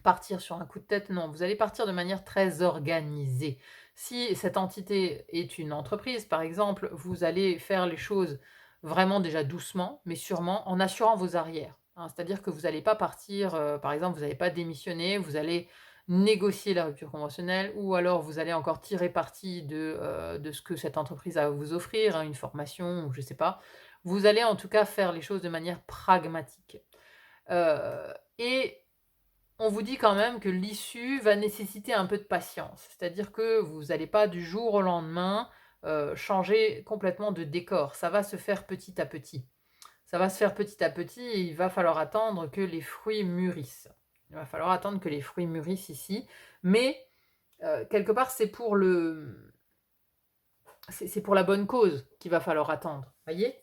partir sur un coup de tête, non, vous allez partir de manière très organisée. Si cette entité est une entreprise, par exemple, vous allez faire les choses vraiment déjà doucement, mais sûrement en assurant vos arrières, hein. C'est-à-dire que vous n'allez pas partir, par exemple, vous n'allez pas démissionner, vous allez négocier la rupture conventionnelle ou alors vous allez encore tirer parti de ce que cette entreprise a à vous offrir, hein, une formation ou je ne sais pas. Vous allez en tout cas faire les choses de manière pragmatique. Et on vous dit quand même que l'issue va nécessiter un peu de patience. C'est-à-dire que vous n'allez pas du jour au lendemain changer complètement de décor. Ça va se faire petit à petit. Ça va se faire petit à petit et il va falloir attendre que les fruits mûrissent. Il va falloir attendre que les fruits mûrissent ici. Mais quelque part, c'est pour la bonne cause qu'il va falloir attendre. Voyez?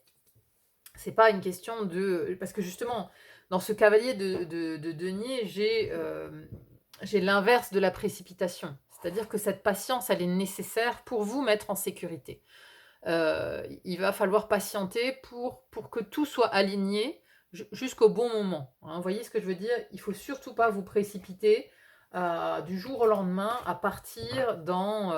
C'est pas une question de... Parce que justement, dans ce cavalier de denier, j'ai l'inverse de la précipitation. C'est-à-dire que cette patience, elle est nécessaire pour vous mettre en sécurité. Il va falloir patienter pour que tout soit aligné jusqu'au bon moment, hein. Vous voyez ce que je veux dire? Il ne faut surtout pas vous précipiter du jour au lendemain à partir dans...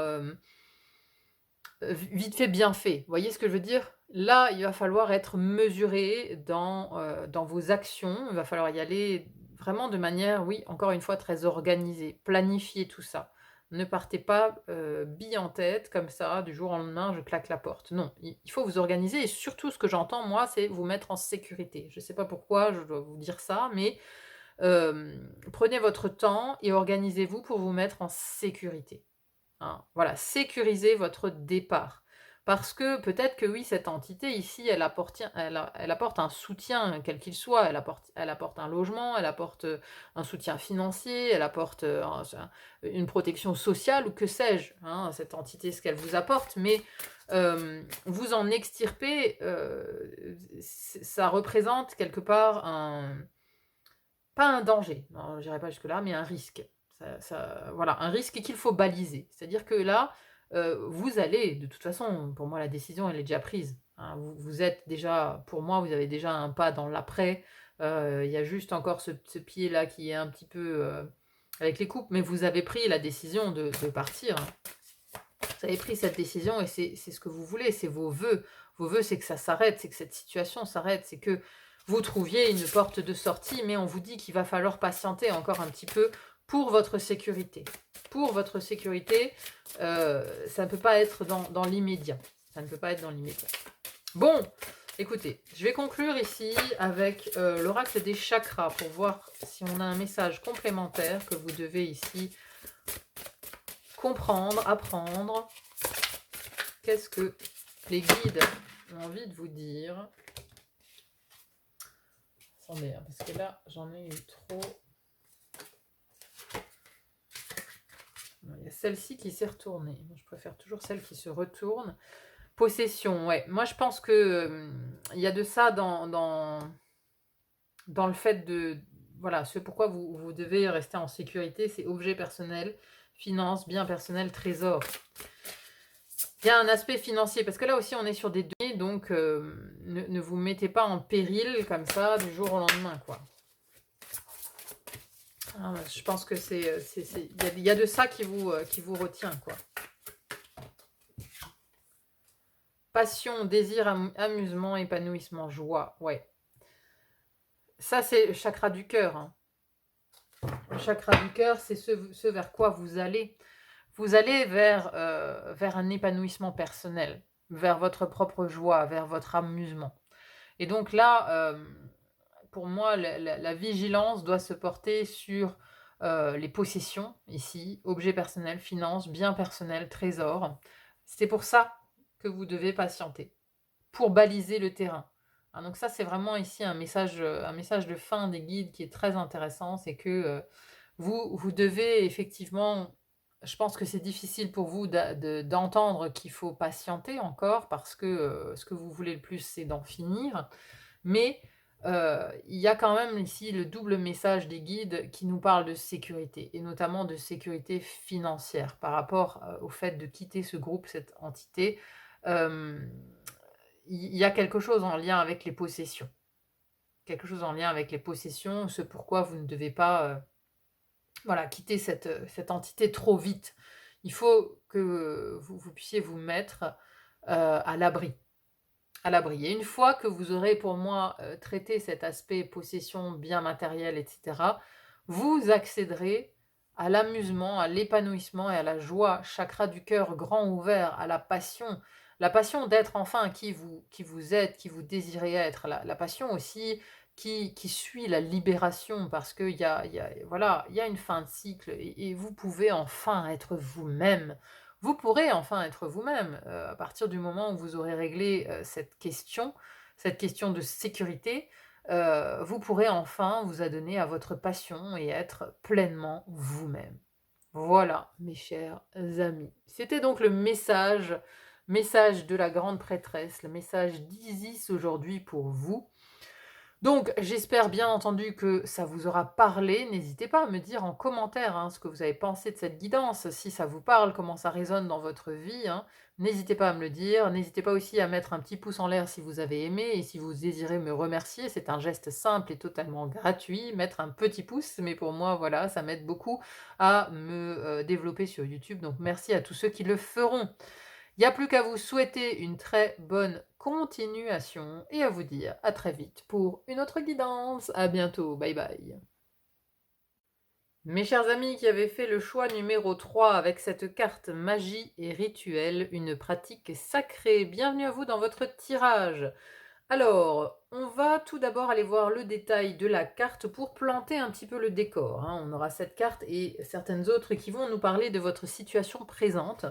vite fait, bien fait. Vous voyez ce que je veux dire? Là, il va falloir être mesuré dans vos actions. Il va falloir y aller vraiment de manière, oui, encore une fois, très organisée. Planifier tout ça. Ne partez pas bille en tête, comme ça, du jour au lendemain, je claque la porte. Non, il faut vous organiser. Et surtout, ce que j'entends, moi, c'est vous mettre en sécurité. Je ne sais pas pourquoi je dois vous dire ça, mais prenez votre temps et organisez-vous pour vous mettre en sécurité, hein. Voilà, sécurisez votre départ. Parce que peut-être que oui, cette entité ici, elle apporte un soutien, quel qu'il soit. Elle apporte un logement, elle apporte un soutien financier, elle apporte une protection sociale ou que sais-je, hein, cette entité, ce qu'elle vous apporte. Mais vous en extirper, ça représente quelque part pas un danger, non, je n'irai pas jusque-là, mais un risque. Voilà, un risque qu'il faut baliser. C'est-à-dire que là, vous allez, de toute façon, pour moi, la décision, elle est déjà prise, hein. Vous êtes déjà, pour moi, vous avez déjà un pas dans l'après. Il y a juste encore ce pied-là qui est un petit peu avec les coupes, mais vous avez pris la décision de partir, hein. Vous avez pris cette décision et c'est ce que vous voulez, c'est vos vœux. Vos vœux, c'est que ça s'arrête, c'est que cette situation s'arrête, c'est que vous trouviez une porte de sortie, mais on vous dit qu'il va falloir patienter encore un petit peu pour votre sécurité. Pour votre sécurité, ça ne peut pas être dans l'immédiat. Ça ne peut pas être dans l'immédiat. Bon, Écoutez, je vais conclure ici avec l'oracle des chakras pour voir si on a un message complémentaire que vous devez ici comprendre, apprendre. Qu'est-ce que les guides ont envie de vous dire? Attendez, hein, parce que là, j'en ai eu trop. Il y a celle-ci qui s'est retournée. Je préfère toujours celle qui se retourne. Possession, ouais. Moi, je pense que il y a de ça dans le fait de... Voilà, ce pourquoi vous devez rester en sécurité, c'est objet personnel, finances, biens personnels, trésor. Il y a un aspect financier, parce que là aussi, on est sur des données, donc ne vous mettez pas en péril comme ça du jour au lendemain, quoi. Ah, je pense que il y a de ça qui vous retient, quoi. Passion, désir, amusement, épanouissement, joie, ouais. Ça, c'est le chakra du cœur. Hein. Le chakra du cœur, c'est ce vers quoi vous allez. Vous allez vers un épanouissement personnel, vers votre propre joie, vers votre amusement. Et donc là, pour moi, la vigilance doit se porter sur les possessions, ici, objets personnels, finances, biens personnels, trésors. C'est pour ça que vous devez patienter, pour baliser le terrain. Hein, donc ça, c'est vraiment ici un message de fin des guides qui est très intéressant, c'est que vous devez effectivement... Je pense que c'est difficile pour vous d'entendre qu'il faut patienter encore parce que ce que vous voulez le plus, c'est d'en finir. Mais il y a quand même ici le double message des guides qui nous parlent de sécurité, et notamment de sécurité financière par rapport au fait de quitter ce groupe, cette entité. Il y a quelque chose en lien avec les possessions. Quelque chose en lien avec les possessions, ce pourquoi vous ne devez pas voilà, quitter cette entité trop vite. Il faut que vous puissiez vous mettre à l'abri. À l'abri. Et une fois que vous aurez, pour moi, traité cet aspect possession, bien matériel, etc., vous accéderez à l'amusement, à l'épanouissement et à la joie, chakra du cœur grand ouvert, à la passion d'être enfin qui vous êtes, qui vous désirez être, la passion aussi qui suit la libération, parce qu'il voilà, il y a une fin de cycle, et vous pouvez enfin être vous-même. Vous pourrez enfin être vous-même à partir du moment où vous aurez réglé cette question de sécurité. Vous pourrez enfin vous adonner à votre passion et être pleinement vous-même. Voilà, mes chers amis. C'était donc le message de la grande prêtresse, le message d'Isis aujourd'hui pour vous. Donc, j'espère bien entendu que ça vous aura parlé. N'hésitez pas à me dire en commentaire ce que vous avez pensé de cette guidance, si ça vous parle, comment ça résonne dans votre vie. N'hésitez pas à me le dire. N'hésitez pas aussi à mettre un petit pouce en l'air si vous avez aimé, et si vous désirez me remercier, c'est un geste simple et totalement gratuit. Mettre un petit pouce, mais pour moi, voilà, ça m'aide beaucoup à me développer sur YouTube. Donc, merci à tous ceux qui le feront. Il n'y a plus qu'à vous souhaiter une très bonne continuation et à vous dire à très vite pour une autre guidance. À bientôt, bye bye. Mes chers amis qui avaient fait le choix numéro 3 avec cette carte magie et rituel, une pratique sacrée, bienvenue à vous dans votre tirage. Alors, on va tout d'abord aller voir le détail de la carte pour planter un petit peu le décor. On aura cette carte et certaines autres qui vont nous parler de votre situation présente.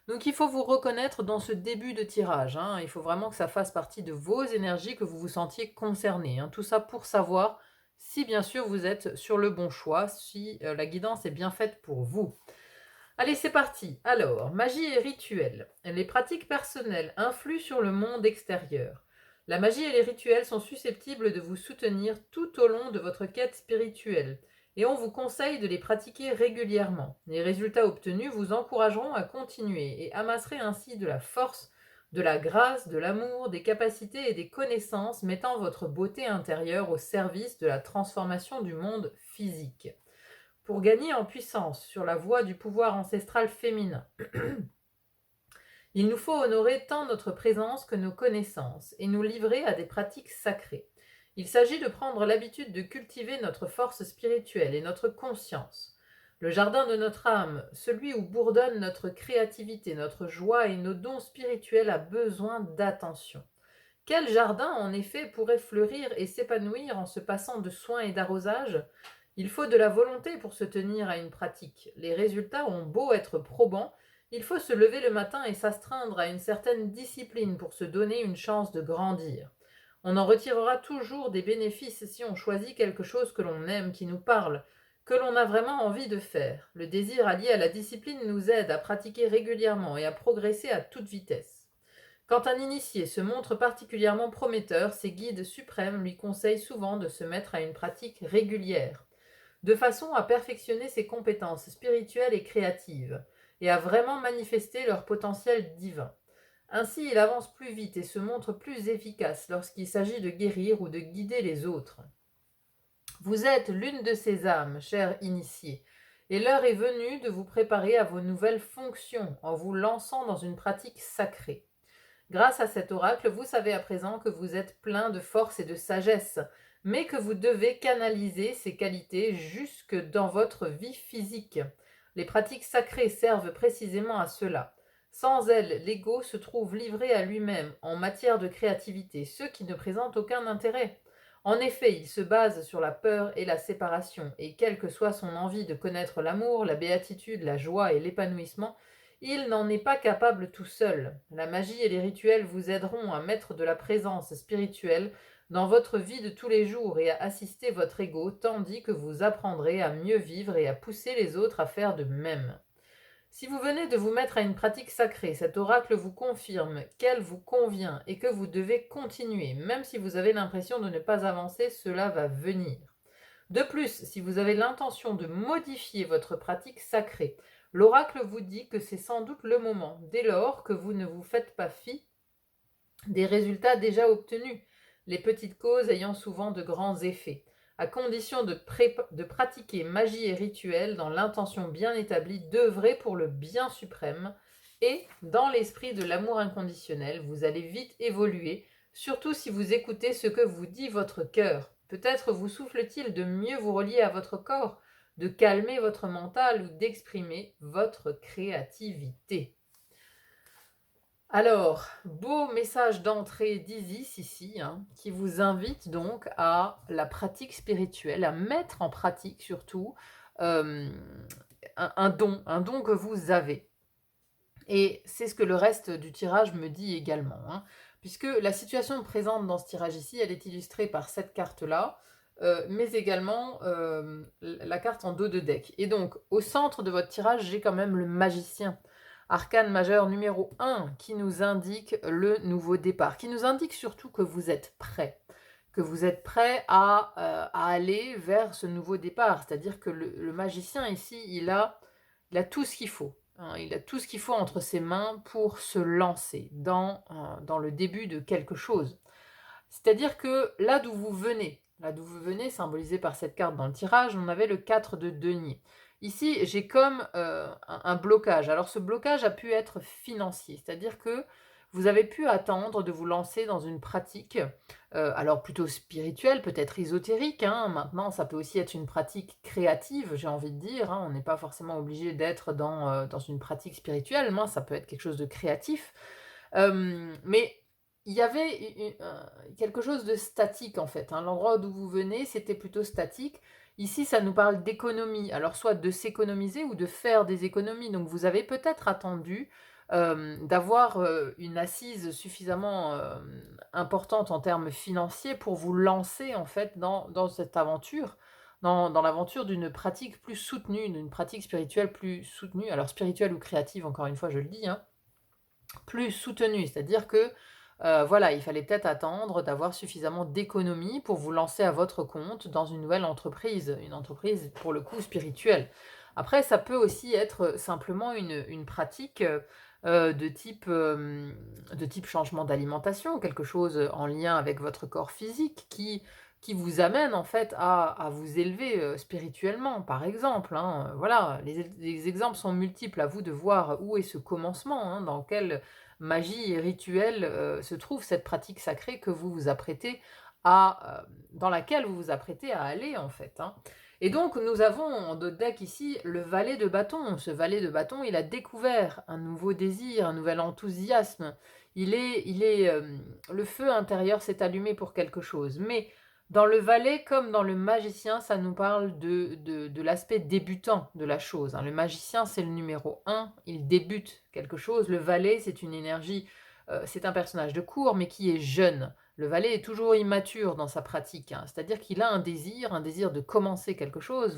Donc il faut vous reconnaître dans ce début de tirage. Il faut vraiment que ça fasse partie de vos énergies, que vous vous sentiez concerné. Tout ça pour savoir si bien sûr vous êtes sur le bon choix, si la guidance est bien faite pour vous. Allez, c'est parti. Alors, magie et rituel. Les pratiques personnelles influent sur le monde extérieur. La magie et les rituels sont susceptibles de vous soutenir tout au long de votre quête spirituelle, et on vous conseille de les pratiquer régulièrement. Les résultats obtenus vous encourageront à continuer et amasserez ainsi de la force, de la grâce, de l'amour, des capacités et des connaissances mettant votre beauté intérieure au service de la transformation du monde physique. Pour gagner en puissance sur la voie du pouvoir ancestral féminin, il nous faut honorer tant notre présence que nos connaissances et nous livrer à des pratiques sacrées. Il s'agit de prendre l'habitude de cultiver notre force spirituelle et notre conscience. Le jardin de notre âme, celui où bourdonne notre créativité, notre joie et nos dons spirituels, a besoin d'attention. Quel jardin, en effet, pourrait fleurir et s'épanouir en se passant de soins et d'arrosage? Il faut de la volonté pour se tenir à une pratique. Les résultats ont beau être probants, il faut se lever le matin et s'astreindre à une certaine discipline pour se donner une chance de grandir. On en retirera toujours des bénéfices si on choisit quelque chose que l'on aime, qui nous parle, que l'on a vraiment envie de faire. Le désir allié à la discipline nous aide à pratiquer régulièrement et à progresser à toute vitesse. Quand un initié se montre particulièrement prometteur, ses guides suprêmes lui conseillent souvent de se mettre à une pratique régulière, de façon à perfectionner ses compétences spirituelles et créatives, et à vraiment manifester leur potentiel divin. Ainsi, il avance plus vite et se montre plus efficace lorsqu'il s'agit de guérir ou de guider les autres. Vous êtes l'une de ces âmes, chère initiée, et l'heure est venue de vous préparer à vos nouvelles fonctions en vous lançant dans une pratique sacrée. Grâce à cet oracle, vous savez à présent que vous êtes plein de force et de sagesse, mais que vous devez canaliser ces qualités jusque dans votre vie physique. Les pratiques sacrées servent précisément à cela. Sans elles, l'ego se trouve livré à lui-même en matière de créativité, ce qui ne présente aucun intérêt. En effet, il se base sur la peur et la séparation, et quelle que soit son envie de connaître l'amour, la béatitude, la joie et l'épanouissement, il n'en est pas capable tout seul. La magie et les rituels vous aideront à mettre de la présence spirituelle dans votre vie de tous les jours et à assister votre ego, tandis que vous apprendrez à mieux vivre et à pousser les autres à faire de même. Si vous venez de vous mettre à une pratique sacrée, cet oracle vous confirme qu'elle vous convient et que vous devez continuer. Même si vous avez l'impression de ne pas avancer, cela va venir. De plus, si vous avez l'intention de modifier votre pratique sacrée, l'oracle vous dit que c'est sans doute le moment, dès lors que vous ne vous faites pas fi des résultats déjà obtenus, les petites causes ayant souvent de grands effets, à condition de pratiquer magie et rituel dans l'intention bien établie d'œuvrer pour le bien suprême, et, dans l'esprit de l'amour inconditionnel, vous allez vite évoluer, surtout si vous écoutez ce que vous dit votre cœur. Peut-être vous souffle-t-il de mieux vous relier à votre corps, de calmer votre mental ou d'exprimer votre créativité. Alors, beau message d'entrée d'Isis ici, qui vous invite donc à la pratique spirituelle, à mettre en pratique surtout euh, un don que vous avez. Et c'est ce que le reste du tirage me dit également, puisque la situation présente dans ce tirage ici, elle est illustrée par cette carte-là, mais également la carte en dos de deck. Et donc, au centre de votre tirage, j'ai quand même le magicien. Arcane majeur numéro 1 qui nous indique le nouveau départ, qui nous indique surtout que vous êtes prêt, à aller vers ce nouveau départ. C'est-à-dire que le magicien ici, il a tout ce qu'il faut. Il a tout ce qu'il faut entre ses mains pour se lancer dans le début de quelque chose. C'est-à-dire que là d'où vous venez, symbolisé par cette carte dans le tirage, on avait le 4 de denier. Ici, j'ai comme un blocage. Alors ce blocage a pu être financier, c'est-à-dire que vous avez pu attendre de vous lancer dans une pratique, alors plutôt spirituelle, peut-être ésotérique. Maintenant, ça peut aussi être une pratique créative, j'ai envie de dire. On n'est pas forcément obligé d'être dans une pratique spirituelle, mais ça peut être quelque chose de créatif. Mais il y avait quelque chose de statique en fait. L'endroit d'où vous venez, c'était plutôt statique. Ici, ça nous parle d'économie. Alors, soit de s'économiser ou de faire des économies. Donc, vous avez peut-être attendu d'avoir une assise suffisamment importante en termes financiers pour vous lancer en fait dans cette aventure, dans l'aventure d'une pratique plus soutenue, d'une pratique spirituelle plus soutenue. Alors, spirituelle ou créative, encore une fois, je le dis, plus soutenue. C'est-à-dire que voilà, il fallait peut-être attendre d'avoir suffisamment d'économies pour vous lancer à votre compte dans une nouvelle entreprise, une entreprise pour le coup spirituelle. Après, ça peut aussi être simplement une pratique de type changement d'alimentation, quelque chose en lien avec votre corps physique qui vous amène en fait à vous élever spirituellement, par exemple. Voilà, les exemples sont multiples, à vous de voir où est ce commencement, dans quel magie et rituel se trouve cette pratique sacrée que vous vous apprêtez dans laquelle vous vous apprêtez à aller en fait. Et donc, nous avons en notre deck ici le valet de bâton. Ce valet de bâton, il a découvert un nouveau désir, un nouvel enthousiasme. Le feu intérieur s'est allumé pour quelque chose. Mais dans le valet, comme dans le magicien, ça nous parle de l'aspect débutant de la chose, hein. Le magicien, c'est le numéro un, il débute quelque chose. Le valet, c'est une énergie, c'est un personnage de cour, mais qui est jeune. Le valet est toujours immature dans sa pratique, hein. C'est-à-dire qu'il a un désir de commencer quelque chose.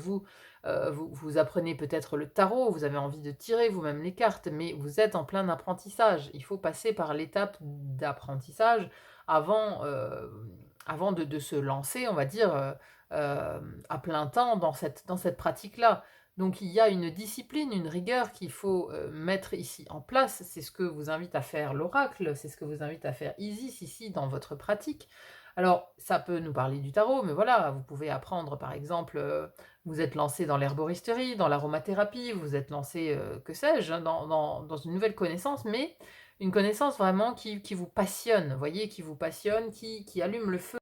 Vous apprenez peut-être le tarot, vous avez envie de tirer vous-même les cartes, mais vous êtes en plein apprentissage. Il faut passer par l'étape d'apprentissage avant, avant de se lancer, on va dire, à plein temps dans cette pratique-là. Donc il y a une discipline, une rigueur qu'il faut mettre ici en place. C'est ce que vous invite à faire l'oracle, c'est ce que vous invite à faire Isis ici dans votre pratique. Alors, ça peut nous parler du tarot, mais voilà, vous pouvez apprendre, par exemple, vous êtes lancé dans l'herboristerie, dans l'aromathérapie, vous êtes lancé, que sais-je, hein, dans une nouvelle connaissance, mais une connaissance vraiment qui vous passionne, vous voyez, qui vous passionne, qui allume le feu